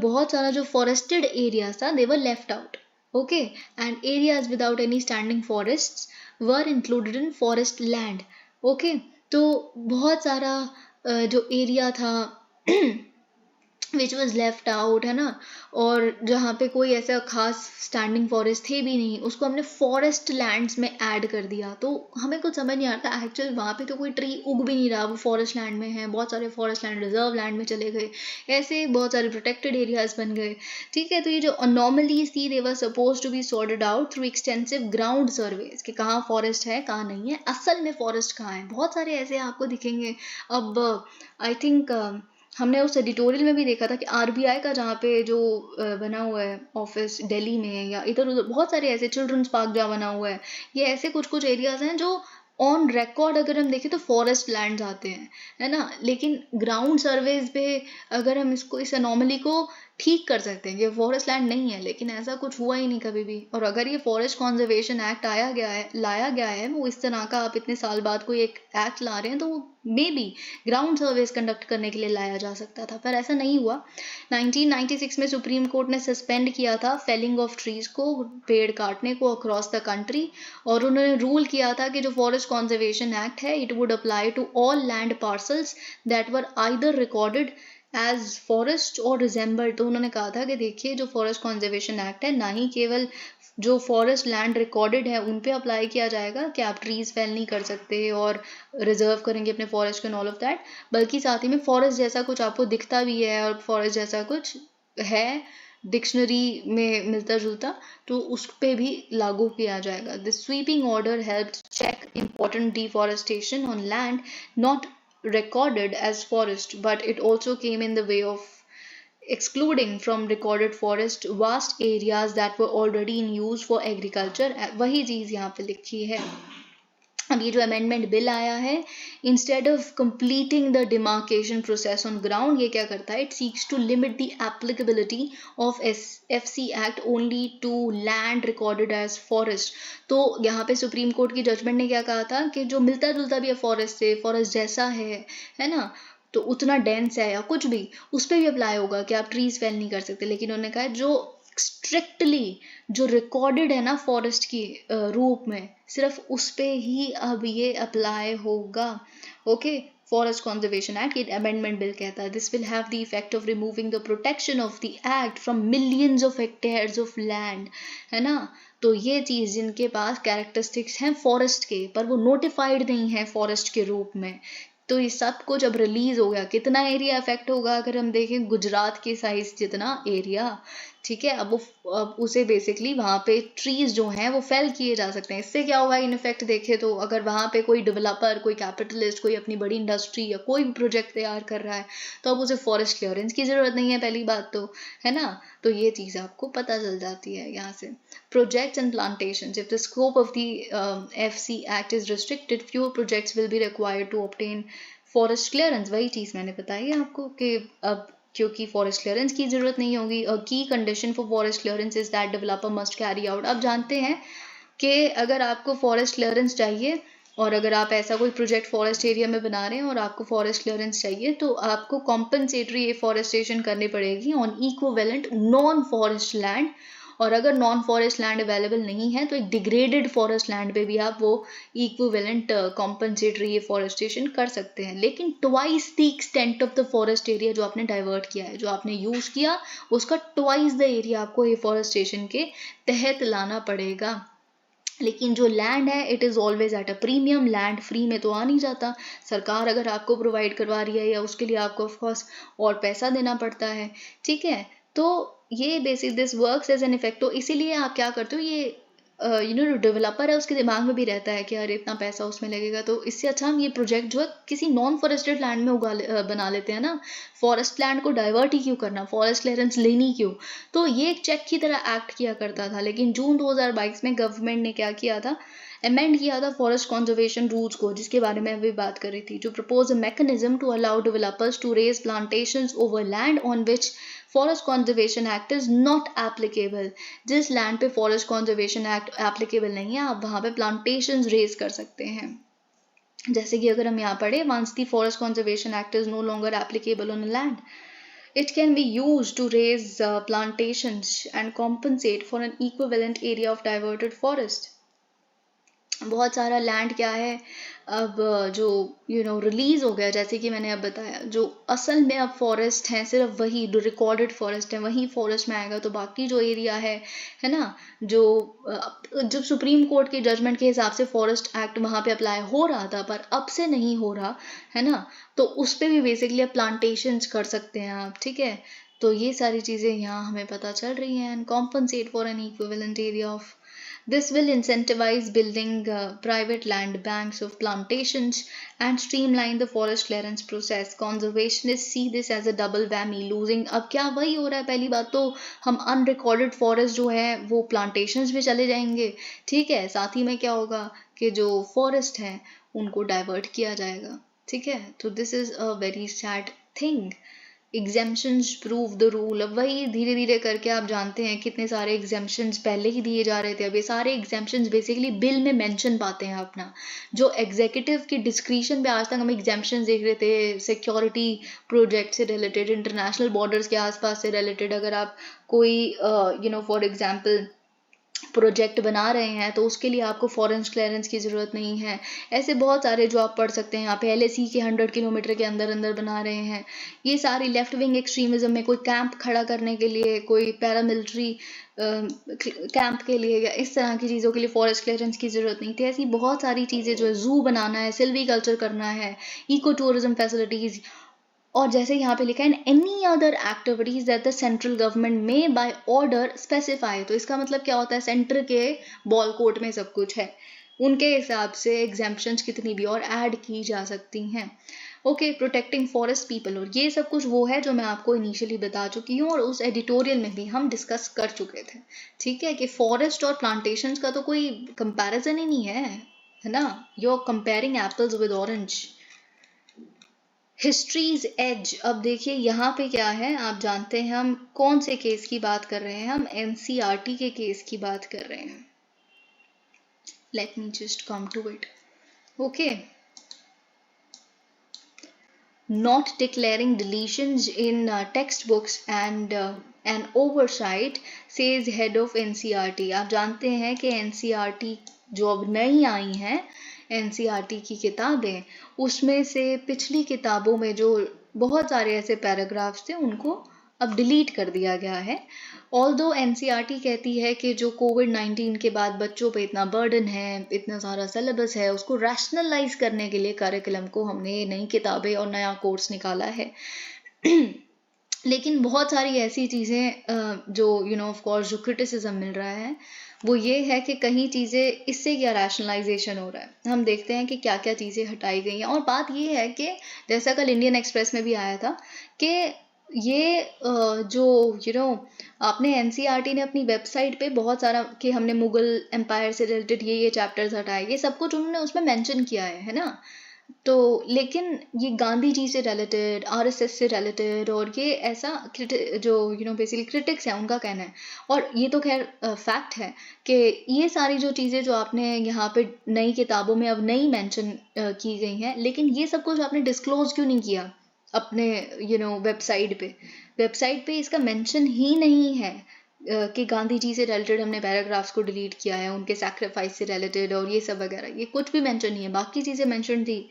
बहुत सारा जो फॉरेस्टेड एरियाज था, they were left out. Okay, and areas without any standing forests were included in forest land. Okay, तो बहुत सारा जो एरिया था विच वॉज लेफ्ट आउट, है ना, और जहाँ पे कोई ऐसा खास स्टैंडिंग फॉरेस्ट थे भी नहीं, उसको हमने फॉरेस्ट लैंड्स में ऐड कर दिया। तो हमें कुछ समझ नहीं आता, एक्चुअल वहाँ पे तो कोई ट्री उग भी नहीं रहा, वो फॉरेस्ट लैंड में है। बहुत सारे फॉरेस्ट लैंड रिजर्व लैंड में चले गए, ऐसे बहुत सारे प्रोटेक्टेड एरियाज बन गए। ठीक है, तो ये जो अनॉमलीज थी, they were suppose to be sorted out through extensive ground surveys कि कहाँ फॉरेस्ट है, कहाँ नहीं है, असल में फॉरेस्ट कहाँ है। बहुत सारे ऐसे आपको दिखेंगे। अब आई थिंक हमने उस एडिटोरियल में भी देखा था कि आरबीआई का जहाँ पे जो बना हुआ है ऑफिस दिल्ली में, या इधर उधर बहुत सारे ऐसे चिल्ड्रंस पार्क जहाँ बना हुआ है, ये ऐसे कुछ कुछ एरियाज हैं जो ऑन रिकॉर्ड अगर हम देखें तो फॉरेस्ट लैंड्स आते हैं, है ना। लेकिन ग्राउंड सर्वेज पे अगर हम इसको, इस अनोमली को ठीक कर सकते हैं, ये फॉरेस्ट लैंड नहीं है, लेकिन ऐसा कुछ हुआ ही नहीं कभी भी। और अगर ये फॉरेस्ट कंजर्वेशन एक्ट लाया गया है, वो इस तरह का, आप इतने साल बाद कोई एक एक्ट ला रहे हैं, तो वो may be ground surveys conduct करने के लिए लाया जा सकता था, पर ऐसा नहीं हुआ। 1996 में सुप्रीम कोर्ट ने सस्पेंड किया था फेलिंग ऑफ ट्रीज को, पेड़ काटने को अक्रॉस द कंट्री, और उन्होंने रूल किया था कि जो फॉरेस्ट कंजर्वेशन एक्ट है, it would apply to all land parcels that were either recorded as forest or resemble. तो उन्होंने कहा था कि देखिए, जो फॉरेस्ट कंजर्वेशन एक्ट है, ना ही केवल जो फॉरेस्ट लैंड रिकॉर्डेड है उन पे अप्लाई किया जाएगा कि आप ट्रीज फेल नहीं कर सकते और रिजर्व करेंगे अपने फॉरेस्ट को, ऑल ऑफ दैट, बल्कि साथ ही में फॉरेस्ट जैसा कुछ आपको दिखता भी है और फॉरेस्ट जैसा कुछ है डिक्शनरी में मिलता जुलता, तो उस पे भी लागू किया जाएगा। The sweeping order helped check important deforestation on land not recorded as forest, but it also came in the way of excluding from recorded forest vast areas that were already in use for agriculture। वही चीज यहाँ पे लिखी है। अब ये जो amendment bill आया है, instead of completing the demarcation process on ground, ये क्या करता है? It seeks to limit the applicability of FC act only to land recorded as forest. तो यहाँ पे सुप्रीम कोर्ट की जजमेंट ने क्या कहा था कि जो मिलता जुलता भी है फॉरेस्ट से, फॉरेस्ट जैसा है ना, तो उतना डेंस है या कुछ भी, उस पर भी अप्लाई होगा कि आप ट्रीज फेल नहीं कर सकते। लेकिन उन्होंने कहा जो स्ट्रिक्टली जो रिकॉर्डेड है ना फॉरेस्ट की रूप में, सिर्फ उस पे ही अब ये अप्लाई होगा। ओके, फॉरेस्ट कंजर्वेशन एक्ट, ये अमेंडमेंट बिल कहता है, this will have the effect of removing the protection of the act from millions of hectares of land, है ना। तो ये चीज जिनके पास कैरेक्टरिस्टिक्स हैं फॉरेस्ट के, पर वो नोटिफाइड नहीं है फॉरेस्ट के रूप में, तो ये सब कुछ अब रिलीज हो गया। कितना एरिया अफेक्ट होगा? अगर हम देखें गुजरात के साइज जितना एरिया, ठीक है। अब उसे बेसिकली वहाँ पे ट्रीज जो हैं वो फेल किए जा सकते हैं। इससे क्या होगा इन इफेक्ट देखे तो, अगर वहाँ पे कोई डेवलपर, कोई कैपिटलिस्ट, कोई अपनी बड़ी इंडस्ट्री या कोई भी प्रोजेक्ट तैयार कर रहा है तो अब उसे फॉरेस्ट क्लियरेंस की ज़रूरत नहीं है, पहली बात तो, है ना। तो ये चीज़ आपको पता चल जाती है यहाँ से। Projects and plantations, if the scope of the FC act is restricted, fewer projects will be required to obtain forest clearance. वही चीज़ मैंने बताई है आपको कि अब क्योंकि फॉरेस्ट क्लियरेंस की जरूरत नहीं होगी। अ की condition for forest clearance is that developer must carry out. अब जानते हैं कि अगर आपको फॉरेस्ट क्लियरेंस चाहिए और अगर आप ऐसा कोई प्रोजेक्ट फॉरेस्ट एरिया में बना रहे हैं और आपको फॉरेस्ट क्लियरेंस चाहिए तो आपको कॉम्पनसेटरी एफॉरेस्टेशन करनी पड़ेगी on equivalent non forest land. और अगर नॉन फॉरेस्ट लैंड अवेलेबल नहीं है तो एक डिग्रेडेड फॉरेस्ट लैंड पे भी आप वो इक्विवेलेंट कॉम्पनसेटरी एफॉरेस्टेशन कर सकते हैं, लेकिन twice the extent of the forest area जो आपने डाइवर्ट किया है, जो आपने यूज किया, उसका ट्वाइस द एरिया आपको एफॉरेस्टेशन के तहत लाना पड़ेगा। लेकिन जो लैंड है it is always at a premium. Land free में तो आ नहीं जाता, सरकार अगर आपको प्रोवाइड करवा रही है या उसके लिए आपको ऑफकोर्स और पैसा देना पड़ता है, ठीक है। तो ये basic this works as an effect. तो इसीलिए आप क्या करते हो, ये जो डेवलपर है उसके दिमाग में भी रहता है कि अरे इतना पैसा उसमें लगेगा, तो इससे अच्छा हम ये प्रोजेक्ट जो है किसी नॉन फॉरेस्टेड लैंड में बना लेते हैं ना। फॉरेस्ट लैंड को डाइवर्ट ही क्यों करना, फॉरेस्ट क्लियरेंस लेनी क्यों। तो ये एक चेक की तरह एक्ट किया करता था। लेकिन जून 2022 में गवर्नमेंट ने क्या किया था, अमेंड किया था फॉरेस्ट कंजर्वेशन रूल्स को, जिसके बारे में अभी बात कर रही थी, जो propose a mechanism to allow developers to raise plantations over land on which forest conservation act is not applicable. जिस लैंड पे फॉरेस्ट कंजर्वेशन एक्ट एप्लीकेबल नहीं है आप वहाँ पे प्लांटेशंस रेज कर सकते हैं। जैसे कि अगर हम यहाँ पढ़े, once the forest conservation act is no longer applicable on land, it can be used to raise plantations and compensate for an equivalent area of diverted forest. बहुत सारा लैंड क्या है अब जो रिलीज हो गया, जैसे कि मैंने अब बताया, जो असल में अब फॉरेस्ट हैं सिर्फ वही जो रिकॉर्डेड फॉरेस्ट है वही फॉरेस्ट में आएगा। तो बाकी जो एरिया है ना, जो जब सुप्रीम कोर्ट के जजमेंट के हिसाब से फॉरेस्ट एक्ट वहाँ पे अप्लाई हो रहा था पर अब से नहीं हो रहा है ना, तो उस पर भी बेसिकली अब प्लांटेशंस कर सकते हैं आप, ठीक है। तो ये सारी चीज़ें यहाँ हमें पता चल रही हैं। And compensate for an equivalent area of, this will incentivize building private land banks of plantations and streamline the forest clearance process. Conservationists see this as a double whammy, losing। अब क्या वही हो रहा है, पहली बात तो हम अनरिकॉर्डेड फॉरेस्ट जो है वो प्लांटेशंस में चले जाएंगे, ठीक है। साथ ही में क्या होगा कि जो फॉरेस्ट हैं उनको डाइवर्ट किया जाएगा, ठीक है। तो this is a very sad thing. Exemptions prove the rule. अब वही धीरे धीरे करके आप जानते हैं कितने सारे एग्जेम्पशंस पहले ही दिए जा रहे थे, अब ये सारे एग्जेम्पशंस बेसिकली बिल में मेंशन पाते हैं अपना। जो एग्जीक्यूटिव की डिस्क्रिशन पे आज तक हम एग्जेम्पशंस देख रहे थे, सिक्योरिटी प्रोजेक्ट से रिलेटेड, इंटरनेशनल बॉर्डर्स के आसपास से रिलेटेड, अगर आप कोई फॉर एग्जाम्पल प्रोजेक्ट बना रहे हैं तो उसके लिए आपको फॉरेस्ट क्लियरेंस की ज़रूरत नहीं है। ऐसे बहुत सारे जो आप पढ़ सकते हैं, आप LAC के 100 किलोमीटर के अंदर अंदर बना रहे हैं। ये सारी लेफ्ट विंग एक्सट्रीमिज्म में कोई कैंप खड़ा करने के लिए, कोई पैरामिलिट्री कैंप के लिए या इस तरह की चीज़ों के लिए फॉरेस्ट क्लियरेंस की ज़रूरत नहीं थी। ऐसी बहुत सारी चीज़ें जो है, ज़ू बनाना है, सिल्वी कल्चर करना है, इको टूरिज्म फैसिलिटीज़, और जैसे यहाँ पे लिखा है any other activities that the central government में बाय ऑर्डर स्पेसिफाई। तो इसका मतलब क्या होता है, सेंटर के बॉल कोर्ट में सब कुछ है, उनके हिसाब से एग्जेम्पशंस कितनी भी और ऐड की जा सकती हैं। ओके, प्रोटेक्टिंग फॉरेस्ट पीपल, और ये सब कुछ वो है जो मैं आपको इनिशियली बता चुकी हूँ और उस एडिटोरियल में भी हम डिस्कस कर चुके थे, ठीक है, कि फॉरेस्ट और प्लांटेशंस का तो कोई कंपैरिजन ही नहीं है ना। You are comparing apples with orange. Histories as. अब देखिए यहाँ पे क्या है, आप जानते हैं हम कौन से केस की बात कर रहे हैं, हम NCERT के केस की बात कर रहे हैं। Let me just come to it. Okay, not declaring deletions in textbooks and an oversight, says head of NCERT। आप जानते हैं कि NCERT जो अब नई आई हैं NCERT की किताबें, उसमें से पिछली किताबों में जो बहुत सारे ऐसे पैराग्राफ्स थे उनको अब डिलीट कर दिया गया है। ऑल्दो NCERT कहती है कि जो कोविड-19 के बाद बच्चों पे इतना बर्डन है, इतना सारा सिलेबस है, उसको रैशनलाइज करने के लिए करिकुलम को हमने नई किताबें और नया कोर्स निकाला है। लेकिन बहुत सारी ऐसी चीज़ें जो ऑफ कोर्स जो क्रिटिसिज्म मिल रहा है वो ये है कि कहीं चीज़ें इससे क्या रैशनलाइजेशन हो रहा है। हम देखते हैं कि क्या क्या चीज़ें हटाई गई हैं और बात ये है कि जैसा कल इंडियन एक्सप्रेस में भी आया था कि ये जो आपने एनसीईआरटी ने अपनी वेबसाइट पे बहुत सारा कि हमने मुगल एम्पायर से रिलेटेड ये चैप्टर्स हटाए, ये सब कुछ उन्होंने उसमें मेंशन किया है ना। तो लेकिन ये गांधी जी से रिलेटेड, आरएसएस से रिलेटेड और ये ऐसा जो बेसिकली क्रिटिक्स हैं उनका कहना है, और ये तो खैर फैक्ट है कि ये सारी जो चीज़ें जो आपने यहाँ पे नई किताबों में अब नई मेंशन की गई हैं, लेकिन ये सब कुछ आपने डिस्क्लोज क्यों नहीं किया अपने वेबसाइट पे इसका मेंशन ही नहीं है कि गांधी जी से रिलेटेड हमने पैराग्राफ्स को डिलीट किया है, उनके सैक्रिफाइस से रिलेटेड और ये सब वगैरह, ये कुछ भी मेंशन नहीं है। बाकी चीज़ें मेंशन थी,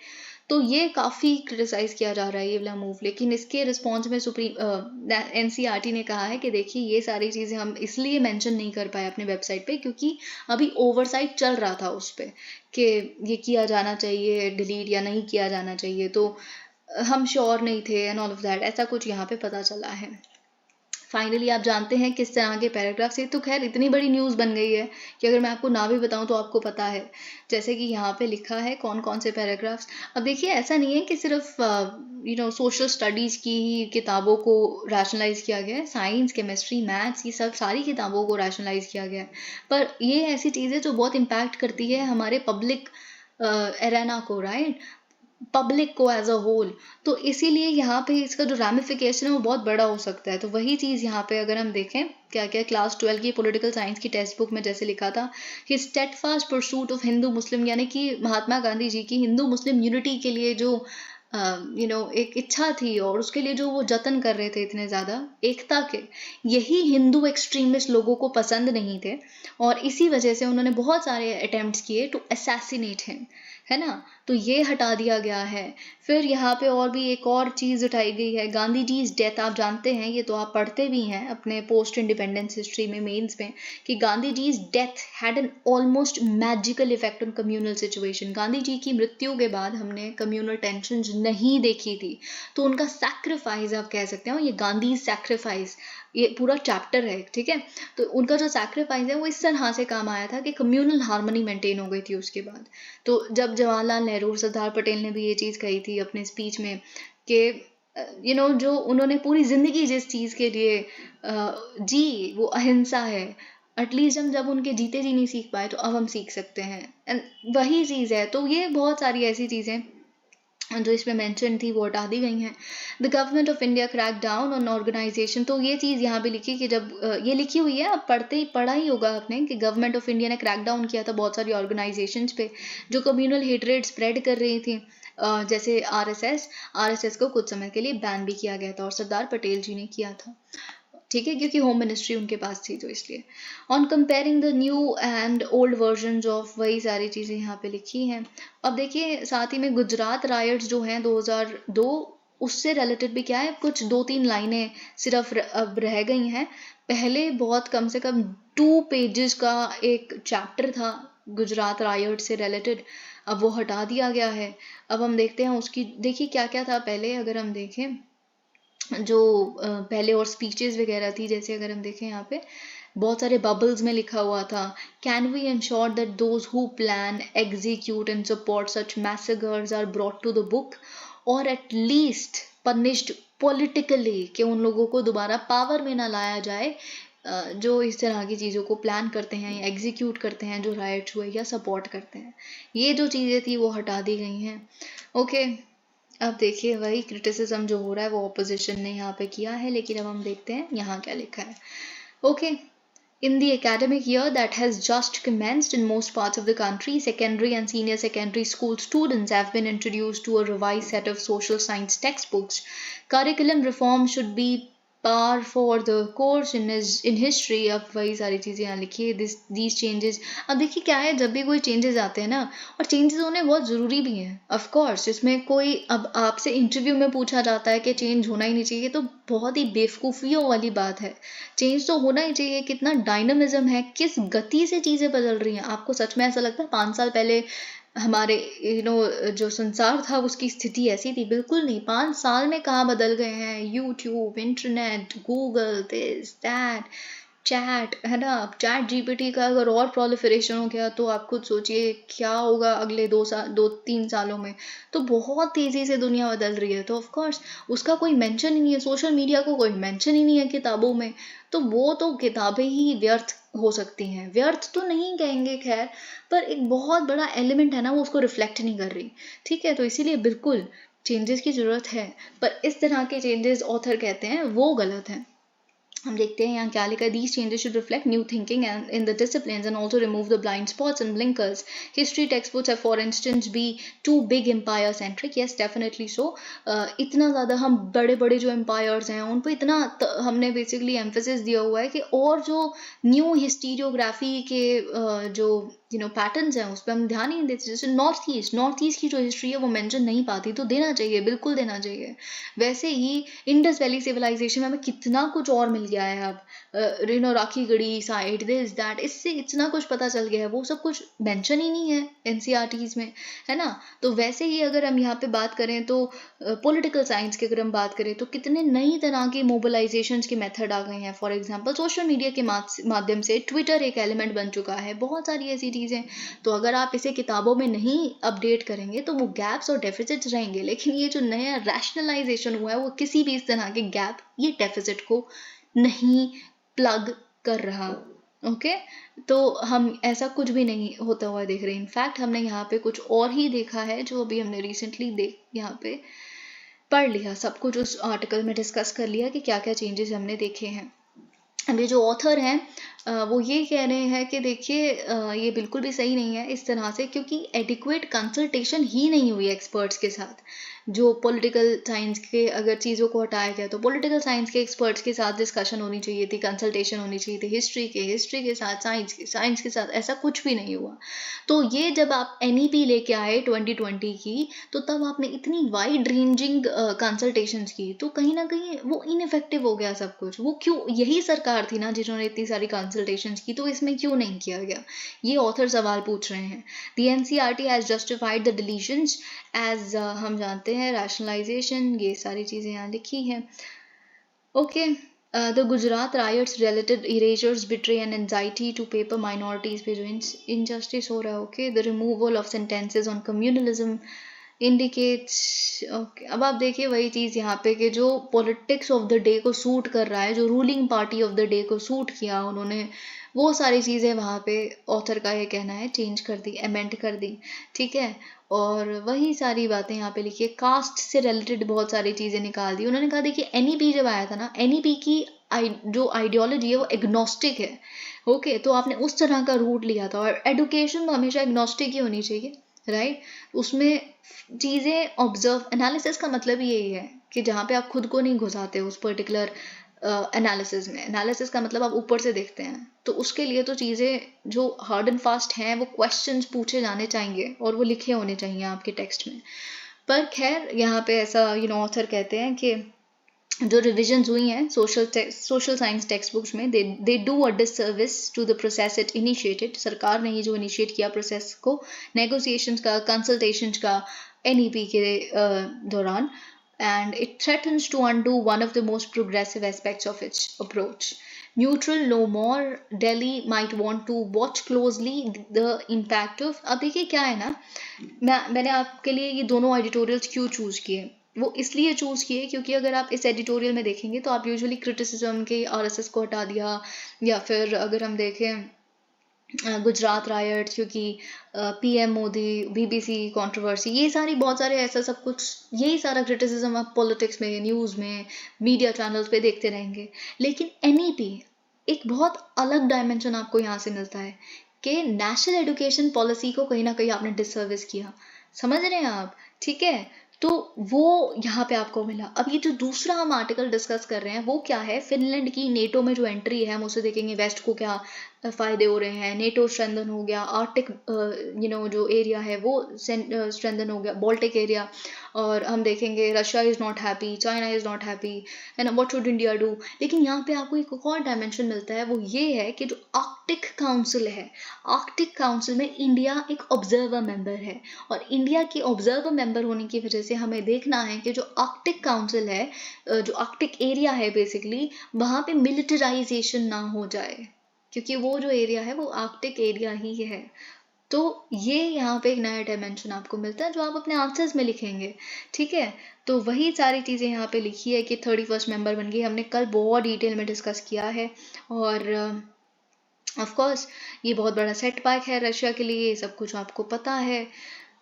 तो ये काफ़ी क्रिटिसाइज किया जा रहा है ये वाला मूव। लेकिन इसके रिस्पॉन्स में सुप्रीम एनसीईआरटी ने कहा है कि देखिए ये सारी चीज़ें हम इसलिए मेंशन नहीं कर पाए अपने वेबसाइट पे क्योंकि अभी ओवरसाइट चल रहा था उस पर कि ये किया जाना चाहिए डिलीट या नहीं किया जाना चाहिए, तो हम श्योर नहीं थे एंड ऑल ऑफ दैट, ऐसा कुछ यहाँ पे पता चला है। फाइनली आप जानते हैं किस तरह के पैराग्राफ से, तो खैर इतनी बड़ी न्यूज़ बन गई है कि अगर मैं आपको ना भी बताऊं तो आपको पता है। जैसे कि यहाँ पे लिखा है कौन कौन से पैराग्राफ्स। अब देखिए ऐसा नहीं है कि सिर्फ सोशल स्टडीज़ की ही किताबों को रैशनलाइज किया गया है, साइंस केमिस्ट्री मैथ्स ये सब सारी किताबों को रैशनलाइज किया गया है, पर ये ऐसी चीज़ें जो बहुत इम्पैक्ट करती है हमारे पब्लिक एरेना को, राइट, पब्लिक को एज अ होल। तो इसीलिए यहाँ पे इसका जो रैमिफिकेशन है वो बहुत बड़ा हो सकता है। तो वही चीज़ यहाँ पे अगर हम देखें क्या क्या क्लास 12 की पॉलिटिकल साइंस की टेक्स्ट बुक में जैसे लिखा था, ही स्टेडफास्ट परसूट ऑफ हिंदू मुस्लिम, यानी कि महात्मा गांधी जी की हिंदू मुस्लिम यूनिटी के लिए जो एक इच्छा थी और उसके लिए जो वो जतन कर रहे थे इतने ज़्यादा एकता के, यही हिंदू एक्सट्रीमिस्ट लोगों को पसंद नहीं थे और इसी वजह से उन्होंने बहुत सारे अटेम्प्ट्स किए टू असैसिनेट हिम, है ना। तो ये हटा दिया गया है। फिर यहाँ पे और भी एक और चीज़ उठाई गई है, गांधी जी डेथ। आप जानते हैं, ये तो आप पढ़ते भी हैं अपने पोस्ट इंडिपेंडेंस हिस्ट्री में मेंस में, कि Gandhi ji death had an almost magical effect on communal situation. Gandhi ji की मृत्यु के बाद हमने कम्युनल टेंशन नहीं देखी थी, तो उनका सैक्रिफाइस आप कह सकते हो, ये गांधी सैक्रिफाइस, ये पूरा चैप्टर है, ठीक है। तो उनका जो सैक्रिफाइस है वो इस तरह से काम आया था कि कम्युनल हार्मनी मेंटेन हो गई थी उसके बाद। तो जब जवाहरलाल नेहरू, सरदार पटेल ने भी ये चीज़ कही थी अपने स्पीच में कि जो उन्होंने पूरी ज़िंदगी जिस चीज़ के लिए जी वो अहिंसा है, एटलीस्ट हम जब उनके जीते जी नहीं सीख पाए तो अब हम सीख सकते हैं, एंड वही चीज़ है। तो ये बहुत सारी ऐसी चीज़ें जो इसमें मेंशन थी वो हटा दी गई हैं। The government of India crack down on organisation, तो ये चीज़ यहाँ पे लिखी कि जब ये लिखी हुई है, आप पढ़ा ही होगा आपने कि गवर्नमेंट ऑफ इंडिया ने क्रैक डाउन किया था बहुत सारी ऑर्गेनाइजेशंस पे जो कम्युनल हेट्रेड स्प्रेड कर रही थी। जैसे आरएसएस को कुछ समय के लिए बैन भी किया गया था और सरदार पटेल जी ने किया था, ठीक है, क्योंकि होम मिनिस्ट्री उनके पास थी तो इसलिए। On comparing the new and old version of, वही सारी चीज़ें यहाँ पे लिखी हैं। अब देखिए साथ ही में गुजरात रायट्स जो हैं 2002, उससे रिलेटेड भी क्या है, कुछ 2-3 लाइनें सिर्फ अब रह गई हैं। पहले बहुत कम से कम 2 पेजेस का एक चैप्टर था गुजरात रायट से रिलेटेड, अब वो हटा दिया गया है। अब हम देखते हैं उसकी, देखिए क्या क्या था पहले। अगर हम देखें जो पहले और स्पीचेस वगैरह थी, जैसे अगर हम देखें यहाँ पे बहुत सारे बबल्स में लिखा हुआ था, can we ensure that those who plan execute and support such massacres are brought to the book और एट लीस्ट पनिश्ड पॉलिटिकली, कि उन लोगों को दोबारा पावर में ना लाया जाए जो इस तरह की चीज़ों को प्लान करते हैं या एग्जीक्यूट करते हैं, जो राइट्स हुए या सपोर्ट करते हैं। ये जो चीज़ें थी वो हटा दी गई हैं। ओके, अब देखिए वही क्रिटिसिज्म जो हो रहा है वो ऑपोजिशन ने यहाँ पे किया है, लेकिन अब हम देखते हैं यहाँ क्या लिखा है। Okay, in the academic year that has just commenced in most parts of the country, secondary and senior secondary school students have been introduced to a revised set of social science textbooks. Curriculum reform should be par for the course in history. अब वही सारी चीज़ें यहाँ लिखी है, these changes। अब देखिए क्या है, जब भी कोई चेंजेस आते हैं ना, और चेंजेस होने बहुत ज़रूरी भी हैं ऑफ कोर्स, इसमें कोई, अब आपसे इंटरव्यू में पूछा जाता है कि चेंज होना ही नहीं चाहिए, तो बहुत ही बेवकूफ़ियों वाली बात है। चेंज तो होना ही चाहिए। कितना डायनामिज्म है, किस गति से चीज़ें बदल रही हैं। आपको सच में ऐसा लगता है 5 साल पहले हमारे जो संसार था उसकी स्थिति ऐसी थी, बिल्कुल नहीं। 5 साल में कहाँ बदल गए हैं। YouTube, internet, Google, this that, chat, है ना। चैट जीपीटी का अगर और प्रोलिफरेशन हो गया तो आप खुद सोचिए क्या होगा अगले 2-3 सालों में। तो बहुत तेजी से दुनिया बदल रही है, तो ऑफ कोर्स उसका कोई मेंशन ही नहीं है, सोशल मीडिया को कोई मेंशन ही नहीं है किताबों में। तो वो तो किताबें ही व्यर्थ हो सकती हैं, व्यर्थ तो नहीं कहेंगे खैर, पर एक बहुत बड़ा एलिमेंट है ना, वो उसको रिफ्लेक्ट नहीं कर रही। ठीक है, तो इसीलिए बिल्कुल चेंजेस की जरूरत है, पर इस तरह के चेंजेस ऑथर कहते हैं वो गलत है। हम देखते हैं यहाँ क्या लिखा है, these changes should reflect new thinking and in the disciplines and also remove the blind spots and blinkers. History textbooks have for instance be too big empire centric. Yes, definitely so. इतना ज़्यादा हम बड़े बड़े जो empires हैं उन पर इतना हमने basically emphasis दिया हुआ है कि और जो new historiography के जो पैटर्न्स हैं उस पर हम ध्यान ही नहीं देते। जैसे नॉर्थ ईस्ट की जो हिस्ट्री है वो मेंशन नहीं पाती, तो देना चाहिए, बिल्कुल देना चाहिए। वैसे ही इंडस वैली सिविलाइजेशन में हमें कितना कुछ और मिल गया है अब, Rakhi Garhi side, this that, इससे इतना कुछ पता चल गया है, वो सब कुछ मेंशन ही नहीं है एनसीईआरटीज में, है ना। तो वैसे ही अगर हम यहाँ पे बात करें तो पॉलिटिकल साइंस की अगर हम बात करें तो कितने नई तरह के मोबिलाइजेशन के मेथड आ गए हैं। फॉर एग्जाम्पल सोशल मीडिया के माध्यम से ट्विटर एक एलिमेंट बन चुका है, बहुत सारी ऐसी चीज़ें। तो अगर आप इसे किताबों में नहीं अपडेट करेंगे तो वो गैप्स और डेफिसिट्स रहेंगे, लेकिन ये जो नया रैशनलाइजेशन हुआ है वो किसी भी इस तरह के गैप ये डेफिसिट को नहीं प्लग कर रहा। ओके, तो हम ऐसा कुछ भी नहीं होता हुआ देख रहे। इनफैक्ट हमने यहाँ पे कुछ और ही देखा है जो अभी हमने रिसेंटली यहाँ पे पढ़ लिया, सब कुछ उस आर्टिकल में डिस्कस कर लिया कि क्या क्या चेंजेस हमने देखे हैं। अभी जो ऑथर हैं वो ये कह रहे हैं कि देखिए ये बिल्कुल भी सही नहीं है इस तरह से, क्योंकि एडिक्वेट कंसल्टेशन ही नहीं हुई एक्सपर्ट्स के साथ। जो पॉलिटिकल साइंस के अगर चीज़ों को हटाया गया तो पॉलिटिकल साइंस के एक्सपर्ट्स के साथ डिस्कशन होनी चाहिए थी, कंसल्टेशन होनी चाहिए थी। हिस्ट्री के साथ, साइंस के साथ ऐसा कुछ भी नहीं हुआ। तो ये जब आप एनईपी लेके आए 2020 की, तो तब आपने इतनी वाइड रेंजिंग कंसल्टेशंस की, तो कहीं ना कहीं वो इनफेक्टिव हो गया सब कुछ। वो क्यों, यही सरकार थी ना जिन्होंने इतनी सारी कंसल्टेशंस की, तो इसमें क्यों नहीं किया गया, ये ऑथर सवाल पूछ रहे हैं। The NCERT has justified the deletions as, हम जानते हैं रैशनलाइजेशन, ये सारी चीज़ें यहाँ लिखी हैं। Okay, the Gujarat riots related erasures betray an anxiety to paper minorities पे जो injustice हो रहा है। Okay, the removal of sentences on communalism indicates, okay, अब आप देखिए वही चीज़ यहाँ पे कि जो पॉलिटिक्स ऑफ द डे को सूट कर रहा है, जो ruling party of the day को सूट किया उन्होंने, वो सारी चीज़ें वहाँ पे ऑथर का ये कहना है चेंज कर दी, अमेंड कर दी। ठीक है, और वही सारी बातें यहाँ पे लिखी है। कास्ट से रिलेटेड बहुत सारी चीज़ें निकाल दी उन्होंने। कहा देखिए एनईपी जब आया था ना, एनईपी की जो आइडियोलॉजी है वो एग्नोस्टिक है। ओके, तो आपने उस तरह का रूट लिया था, और एडुकेशन तो हमेशा एग्नोस्टिक ही होनी चाहिए, राइट। उसमें चीज़ें ऑब्जर्व, एनालिसिस का मतलब यही है कि जहाँ पे आप खुद को नहीं घुसाते उस पर्टिकुलर एनालिसिस में। एनालिसिस का मतलब आप ऊपर से देखते हैं, तो उसके लिए तो चीज़ें जो हार्ड एंड फास्ट हैं वो क्वेश्चंस पूछे जाने चाहिए और वो लिखे होने चाहिए आपके टेक्स्ट में। पर खैर यहाँ पे ऐसा ऑथर कहते हैं कि जो रिविजन्स हुई हैं सोशल साइंस टेक्स्ट बुक्स में, they do a disservice to the process it initiated. सरकार ने ही जो इनिशिएट किया प्रोसेस को, नेगोशिएशंस का, कंसल्टेशंस का एनईपी के दौरान, and it threatens to undo one of the most progressive aspects of its approach. Neutral no more, Delhi might want to watch closely the impact of, अब देखिए क्या है ना, मैंने आपके लिए ये दोनों एडिटोरियल्स क्यों चूज़ किए, वो इसलिए चूज़ किए क्योंकि अगर आप इस एडिटोरियल में देखेंगे तो आप यूजुअली क्रिटिसिज्म के आरएसएस को हटा दिया, या फिर अगर हम देखें गुजरात रायट, क्योंकि पीएम मोदी, बीबीसी कंट्रोवर्सी, ये सारी बहुत सारे ऐसा सब कुछ, यही सारा क्रिटिसिज्म आप पॉलिटिक्स में, न्यूज़ में, मीडिया चैनल्स पे देखते रहेंगे। लेकिन एनईपी एक बहुत अलग डायमेंशन आपको यहाँ से मिलता है कि नेशनल एजुकेशन पॉलिसी को कहीं ना कहीं आपने डिससर्विस किया, समझ रहे हैं आप। ठीक है, तो वो यहाँ पे आपको मिला। अब ये जो दूसरा हम आर्टिकल डिस्कस कर रहे हैं वो क्या है, फिनलैंड की नेटो में जो एंट्री है, हम उसे देखेंगे, वेस्ट को क्या फ़ायदे हो रहे हैं, नेटो स्ट्रेंथन हो गया, आर्टिक जो एरिया है वो स्ट्रेंथन हो गया, बाल्टिक एरिया, और हम देखेंगे Russia is not happy, China is not happy, है ना, व्हाट शुड इंडिया डू। लेकिन यहाँ पे आपको एक और डायमेंशन मिलता है, वो ये है कि जो आर्कटिक काउंसिल है, आर्कटिक काउंसिल में इंडिया एक ऑब्जर्वर मेंबर है, और इंडिया की ऑब्जर्वर मेंबर होने की वजह से हमें देखना है कि जो आर्कटिक काउंसिल है, जो आर्कटिक एरिया है बेसिकली, वहाँ पे मिलिटराइजेशन ना हो जाए, क्योंकि वो जो एरिया है वो आर्कटिक एरिया ही है। तो ये यहाँ पे एक नया डायमेंशन आपको मिलता है जो आप अपने आंसर्स में लिखेंगे, ठीक है। तो वही सारी चीज़ें यहाँ पे लिखी है कि 31st मेंबर बन गई, हमने कल बहुत डिटेल में डिस्कस किया है, और ऑफ कोर्स ये बहुत बड़ा सेटबैक है रशिया के लिए, ये सब कुछ आपको पता है।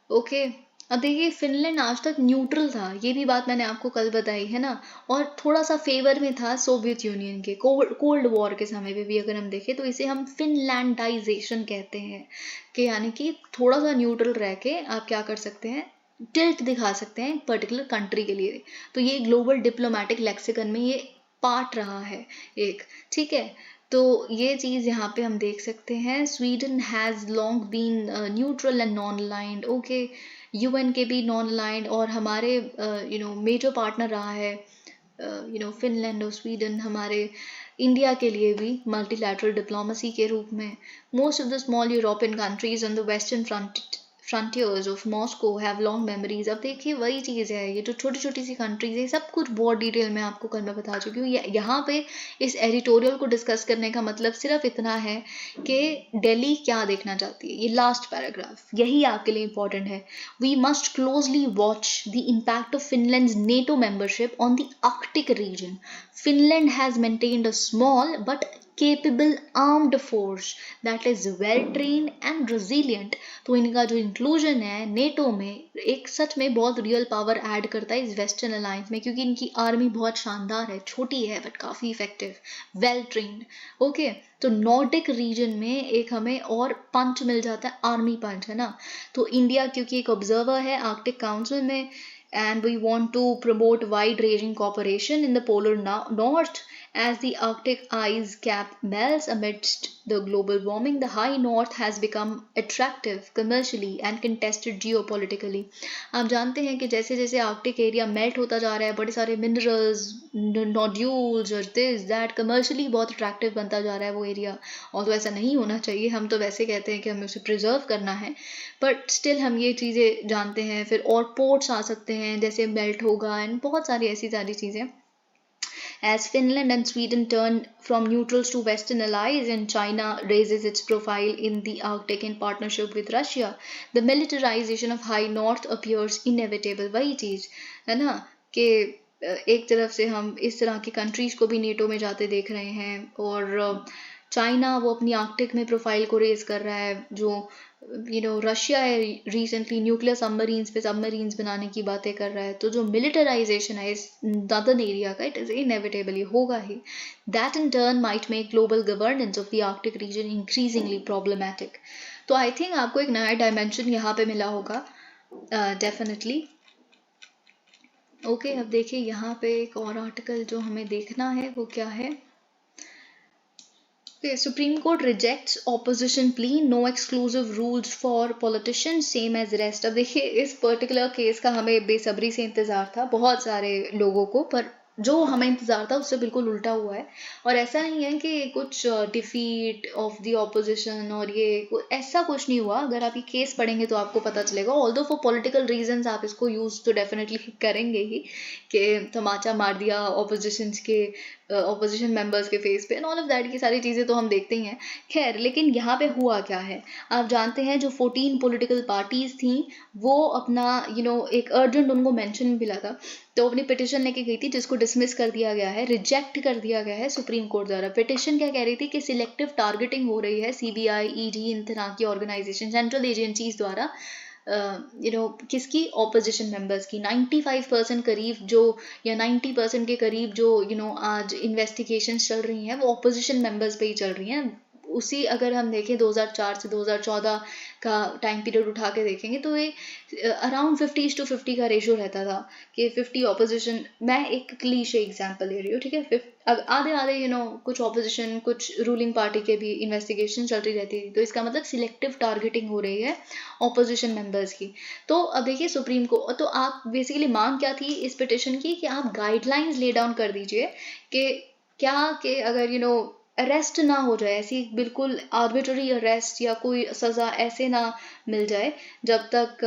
ओके, अब देखिए फिनलैंड आज तक न्यूट्रल था, ये भी बात मैंने आपको कल बताई है ना, और थोड़ा सा फेवर में था सोवियत यूनियन के, कोल्ड वॉर के समय पे भी अगर हम देखें तो इसे हम फिनलैंडाइजेशन कहते हैं, कि यानी कि थोड़ा सा न्यूट्रल रह के आप क्या कर सकते हैं, टिल्ट दिखा सकते हैं पर्टिकुलर कंट्री के लिए। तो ये ग्लोबल डिप्लोमेटिक लेक्सिकन में ये पार्ट रहा है एक, ठीक है। तो ये चीज़ यहाँ पे हम देख सकते हैं, Sweden has long been neutral and non aligned, okay, UN के भी नॉन अलाइंड, और हमारे मेजर पार्टनर रहा है फिनलैंड और स्वीडन हमारे इंडिया के लिए भी मल्टीलैटरल डिप्लोमेसी के रूप में। Most of the small European countries on the western frontiers of Moscow have long memories. अब देखिए वही चीज़ है, ये जो छोटी छोटी सी कंट्रीज है, सब कुछ बहुत डिटेल में आपको कल मैं बता चुकी हूँ। यहाँ पे इस एडिटोरियल को डिस्कस करने का मतलब सिर्फ इतना है कि दिल्ली क्या देखना चाहती है। ये लास्ट पैराग्राफ यही आपके लिए इंपॉर्टेंट है। We must closely watch the impact of Finland's NATO membership on the Arctic region. Finland has maintained a small but capable armed force that is well trained and resilient। तो इनका जो inclusion है NATO में एक सच में बहुत real power add करता है इस वेस्टर्न अलायंस में, क्योंकि इनकी आर्मी बहुत शानदार है, छोटी है बट काफ़ी इफेक्टिव, वेल ट्रेन्ड। ओके, तो नॉर्डिक रीजन में एक हमें और पंच मिल जाता है, आर्मी पंच, है ना। तो इंडिया क्योंकि एक ऑब्जर्वर है आर्कटिक काउंसिल में, and we want to promote wide-ranging cooperation in the polar north as the Arctic ice cap melts amidst the global warming. The high north has become attractive commercially and contested geopolitically। आप जानते हैं कि जैसे जैसे Arctic area melt होता जा रहा है, बड़े सारे मिनरल्स, नोड्यूल्स और दिस दैट, कमर्शियली बहुत अट्रैक्टिव बनता जा रहा है वो एरिया। और तो ऐसा नहीं होना चाहिए, हम तो वैसे कहते हैं कि हमें उसे प्रिजर्व करना है, बट स्टिल हम ये चीज़ें जानते हैं। फिर और पोर्ट्स आ सकते हैं जैसे मेल्ट होगा, एंड बहुत सारी ऐसी सारी चीज़ें। As Finland and Sweden turn from neutrals to Western allies and China raises its profile in the Arctic in partnership with Russia, the militarization of high north appears inevitable। वही चीज़ है ना कि एक तरफ से हम इस तरह की कंट्रीज़ को भी नेटो में जाते देख रहे हैं, और चाइना वो अपनी आर्कटिक में प्रोफाइल को रेज कर रहा है, जो रशिया है रिसेंटली न्यूक्लियर सबमरीन्स पे सबमरीन्स बनाने की बातें कर रहा है। तो जो मिलिटराइजेशन है इस नॉर्दर्न एरिया का, इट इज़ इनएविटेबली होगा ही। That in turn might make global governance of the Arctic region increasingly problematic. तो आई थिंक आपको एक नया डायमेंशन यहाँ पे मिला होगा डेफिनेटली। ओके, अब देखिए यहाँ पे एक और आर्टिकल जो हमें देखना है वो क्या है। Okay, Supreme Court rejects opposition plea, no exclusive rules for politicians, same as rest। अब देखिए इस पर्टिकुलर केस का हमें बेसब्री से इंतज़ार था बहुत सारे लोगों को, पर जो हमें इंतज़ार था उससे बिल्कुल उल्टा हुआ है। और ऐसा नहीं है कि कुछ डिफीट ऑफ द ऑपोजिशन और ये ऐसा कुछ नहीं हुआ। अगर आप ये केस पढ़ेंगे तो आपको पता चलेगा। ऑल्दो फॉर पॉलिटिकल रीजंस आप इसको यूज़ तो डेफिनेटली करेंगे ही, कि तमाचा मार दिया ऑपोजिशन मेंबर्स के फेस पे एंड ऑल ऑफ दैट, की सारी चीज़ें तो हम देखते ही हैं। खैर, लेकिन यहाँ पे हुआ क्या है आप जानते हैं। जो 14 पॉलिटिकल पार्टीज थी वो अपना एक अर्जेंट उनको मेंशन मिला था, तो अपनी पिटिशन लेके गई थी जिसको डिसमिस कर दिया गया है, रिजेक्ट कर दिया गया है सुप्रीम कोर्ट द्वारा। पिटिशन क्या कह रही थी कि सिलेक्टिव टारगेटिंग हो रही है सीबीआई, ईडी, इन तरह की ऑर्गेनाइजेशन, सेंट्रल एजेंसीज द्वारा किसकी, ऑपोजिशन मेंबर्स की। 95% करीब जो या 90% के करीब जो आज इन्वेस्टिगेशन चल रही हैं वो ऑपोजिशन मेंबर्स पे ही चल रही हैं। उसी अगर हम देखें 2004 से 2014 का टाइम पीरियड उठा के देखेंगे तो ये अराउंड 50:50 का रेशो रहता था कि 50 ऑपोजिशन। मैं एक क्लीशे एग्जांपल ले रही हूँ, ठीक है। आधे आधे कुछ ऑपोजिशन कुछ रूलिंग पार्टी के भी इन्वेस्टिगेशन चल रही रहती थी। तो इसका मतलब सिलेक्टिव टारगेटिंग हो रही है ऑपोजिशन मेंबर्स की। तो अब देखिए सुप्रीम कोर्ट, तो आप बेसिकली मांग क्या थी इस पिटिशन की कि आप गाइडलाइंस ले डाउन कर दीजिए कि क्या कि अगर अरेस्ट ना हो जाए, ऐसी बिल्कुल आर्बिट्ररी अरेस्ट या कोई सज़ा ऐसे ना मिल जाए जब तक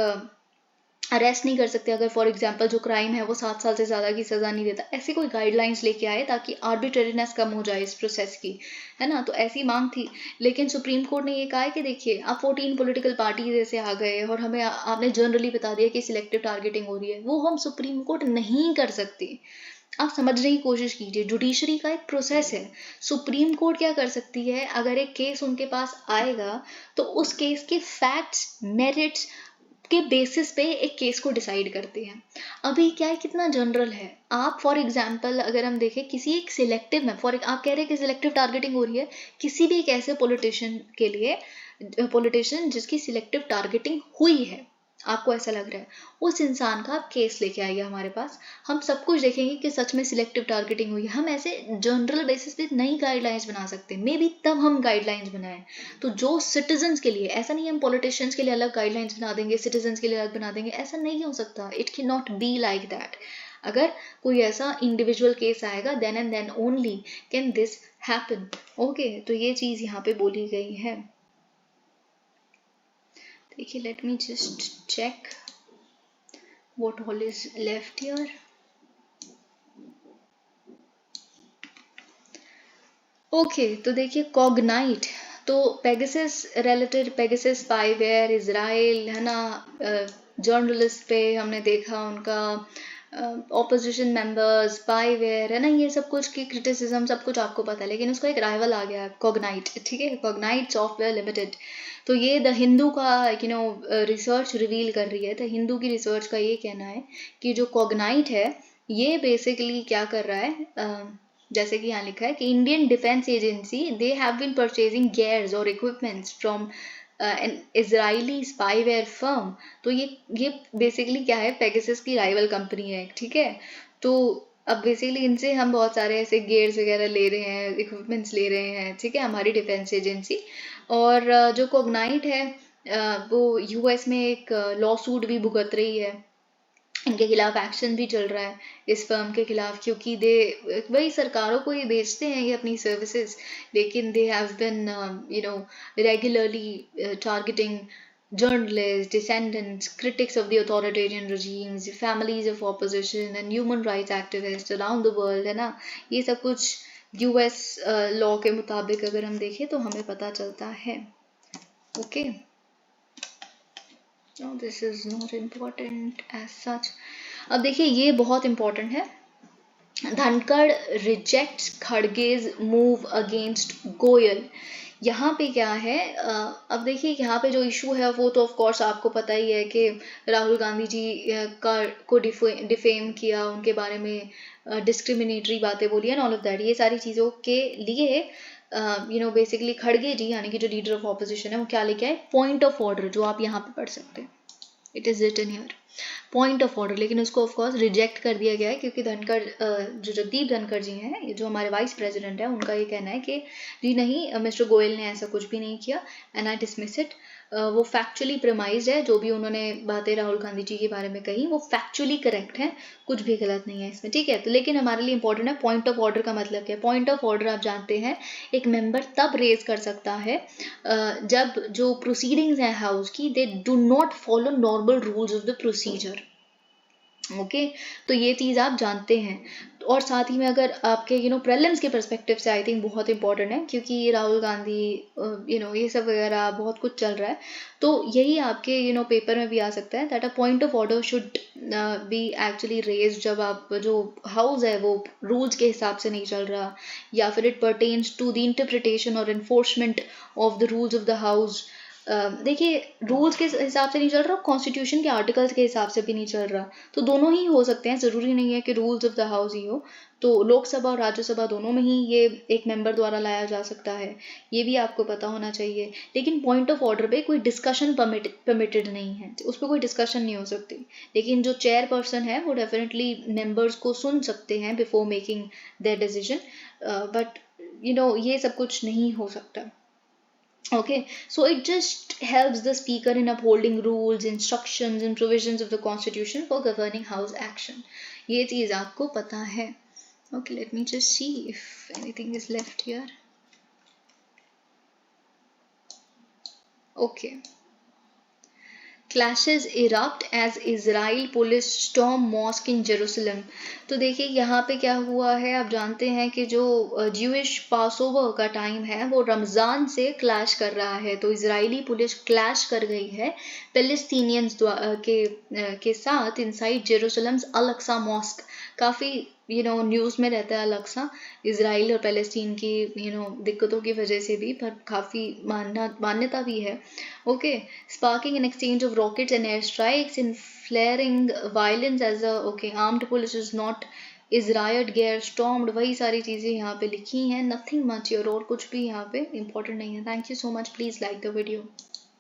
अरेस्ट नहीं कर सकते। अगर फॉर एग्जांपल जो क्राइम है वो 7 साल से ज़्यादा की सज़ा नहीं देता, ऐसी कोई गाइडलाइंस लेके आए ताकि आर्बिट्ररीनेस कम हो जाए इस प्रोसेस की, है ना। तो ऐसी मांग थी, लेकिन सुप्रीम कोर्ट ने ये कहा है कि देखिए आप 14 पॉलिटिकल पार्टी जैसे आ गए और हमें आपने जनरली बता दिया कि सिलेक्टिव टारगेटिंग हो रही है, वो हम सुप्रीम कोर्ट नहीं कर सकती। आप समझने की कोशिश कीजिए, जुडिशरी का एक प्रोसेस है। सुप्रीम कोर्ट क्या कर सकती है, अगर एक केस उनके पास आएगा तो उस केस के फैक्ट्स मेरिट्स के बेसिस पे एक केस को डिसाइड करते हैं। अभी क्या है, कितना जनरल है। आप फॉर एग्जांपल अगर हम देखें किसी एक सिलेक्टिव में आप कह रहे हैं कि सिलेक्टिव टारगेटिंग हो रही है किसी भी एक ऐसे पॉलिटिशियन के लिए, पॉलिटिशियन जिसकी सिलेक्टिव टारगेटिंग हुई है, आपको ऐसा लग रहा है, उस इंसान का आप केस लेके आइए हमारे पास, हम सब कुछ देखेंगे कि सच में सिलेक्टिव टारगेटिंग हुई है। हम ऐसे जनरल बेसिस पे नई गाइडलाइंस बना सकते हैं, मे बी तब हम गाइडलाइंस बनाएं। तो जो सिटीजन्स के लिए, ऐसा नहीं हम पॉलिटिशियंस के लिए अलग गाइडलाइंस बना देंगे, सिटीजन्स के लिए अलग बना देंगे, ऐसा नहीं हो सकता। It can not be like that. अगर कोई ऐसा इंडिविजुअल केस आएगा then and then only can this happen. Okay, तो ये चीज़ यहाँ पे बोली गई है। देखिए, let me just check what all is left here. Okay, तो देखिए कॉग्नाइट, तो Pegasus related, Pegasus spyware, Israel, है ना, जर्नलिस्ट पे हमने देखा उनका ऑपोजिशन मेंबर्स, स्पाईवेयर, है ना, ये सब कुछ की क्रिटिसिज्म सब कुछ आपको पता है। लेकिन उसका एक राइवल आ गया कॉग्नाइट, ठीक है, कॉग्नाइट सॉफ्टवेयर लिमिटेड। तो ये द हिंदू का रिसर्च रिवील कर रही है। द हिंदू की रिसर्च का ये कहना है कि जो कॉग्नाइट है ये बेसिकली क्या कर रहा है, जैसे कि यहाँ लिखा है कि Indian defence agency they have been purchasing gears और equipments from an Israeli spyware firm. तो ये बेसिकली क्या है, पेगासस की राइवल कंपनी है, ठीक है। तो अब बेसिकली इनसे हम बहुत सारे ऐसे गेयर्स वगैरह ले रहे हैं, इक्विपमेंट्स ले रहे हैं, ठीक है, हमारी डिफेंस एजेंसी। और जो कॉग्नाइट है वो यूएस में एक लॉ सूट भी भुगत रही है, इनके खिलाफ एक्शन भी चल रहा है इस फर्म के खिलाफ, क्योंकि वही सरकारों को ये बेचते हैं ये अपनी सर्विसेज, लेकिन they have been regularly targeting journalists, descendants, critics of the authoritarian regimes, families of opposition and human rights activists around the world, है ना। ये सब कुछ यूएस लॉ के मुताबिक अगर हम देखें तो हमें पता चलता है। Okay, no, this is not important as such. अब देखिए ये बहुत important है, Dhankhar rejects Kharge's move against Goyal. यहाँ पे क्या है, अब देखिए यहाँ पे जो इशू है वो तो ऑफ कोर्स आपको पता ही है कि राहुल गांधी जी को डिफेम किया, उनके बारे में डिस्क्रिमिनेटरी बातें बोली एंड ऑल ऑफ दैट। ये सारी चीज़ों के लिए बेसिकली खड़गे जी यानी कि जो लीडर ऑफ ऑपोजिशन है वो क्या लेके आए, पॉइंट ऑफ ऑर्डर, जो आप यहाँ पे पढ़ सकते हैं, it is written here point of order. लेकिन उसको ऑफ कोर्स रिजेक्ट कर दिया गया है क्योंकि धनखड़ जो जगदीप धनखड़ जी हैं, जो हमारे वाइस प्रेसिडेंट है, उनका ये कहना है कि जी नहीं, मिस्टर गोयल ने ऐसा कुछ भी नहीं किया एंड आई डिसमिस इट। वो फैक्चुअली प्रेमाइज्ड है, जो भी उन्होंने बातें राहुल गांधी जी के बारे में कही वो फैक्चुअली करेक्ट है, कुछ भी गलत नहीं है इसमें, ठीक है। तो लेकिन हमारे लिए इंपॉर्टेंट है पॉइंट ऑफ ऑर्डर का मतलब क्या है। पॉइंट ऑफ ऑर्डर आप जानते हैं एक मेंबर तब रेज कर सकता है जब जो प्रोसीडिंग्स हैं हाउस की, they do not follow normal rules of the procedure. Okay, तो ये चीज़ आप जानते हैं। और साथ ही में अगर आपके प्रेलिम्स के परस्पेक्टिव से आई थिंक बहुत इंपॉर्टेंट है, क्योंकि राहुल गांधी ये सब वगैरह बहुत कुछ चल रहा है, तो यही आपके पेपर में भी आ सकता है that a point of order should be actually raise जब आप जो हाउस है वो रूल्स के हिसाब से नहीं चल रहा, या फिर it pertains to the interpretation और enforcement of the rules of the house देखिए रूल्स के हिसाब से नहीं चल रहा, कॉन्स्टिट्यूशन के आर्टिकल्स के हिसाब से भी नहीं चल रहा, तो दोनों ही हो सकते हैं, ज़रूरी नहीं है कि रूल्स ऑफ द हाउस ही हो। तो लोकसभा और राज्यसभा दोनों में ही ये एक मेंबर द्वारा लाया जा सकता है, ये भी आपको पता होना चाहिए। लेकिन पॉइंट ऑफ ऑर्डर पे कोई डिस्कशन परमिटेड नहीं है, उस पर कोई डिस्कशन नहीं हो सकती। लेकिन जो चेयर पर्सन है वो डेफिनेटली मेंबर्स को सुन सकते हैं before making their decision, but ये सब कुछ नहीं हो सकता। Okay, so it just helps the speaker in upholding rules, instructions and provisions of the constitution for governing house action. ये चीज आपको पता है। Okay, let me just see if anything is left here. Okay. Clashes erupt as Israel police storm mosque in Jerusalem. तो देखिए यहाँ पे क्या हुआ है, आप जानते हैं कि जो ज्यूइश पासओवर का टाइम है वो रमज़ान से क्लैश कर रहा है, तो इजरायली पुलिस क्लैश कर गई है पैलेस्टीनियंस के साथ इनसाइड जेरूसलम्स अल अक्सा मॉस्क। काफ़ी न्यूज़ में रहता है अल अक्सा, इसराइल और पैलेस्टीन की दिक्कतों की वजह से भी, पर काफ़ी मान्यता भी है। Okay, sparking an exchange of rockets and airstrikes and flaring violence as a armed police is not is riot gear stormed, वही सारी चीज़ें यहाँ पे लिखी हैं, nothing much और कुछ भी यहाँ पे important नहीं है। Thank you so much, please like the video.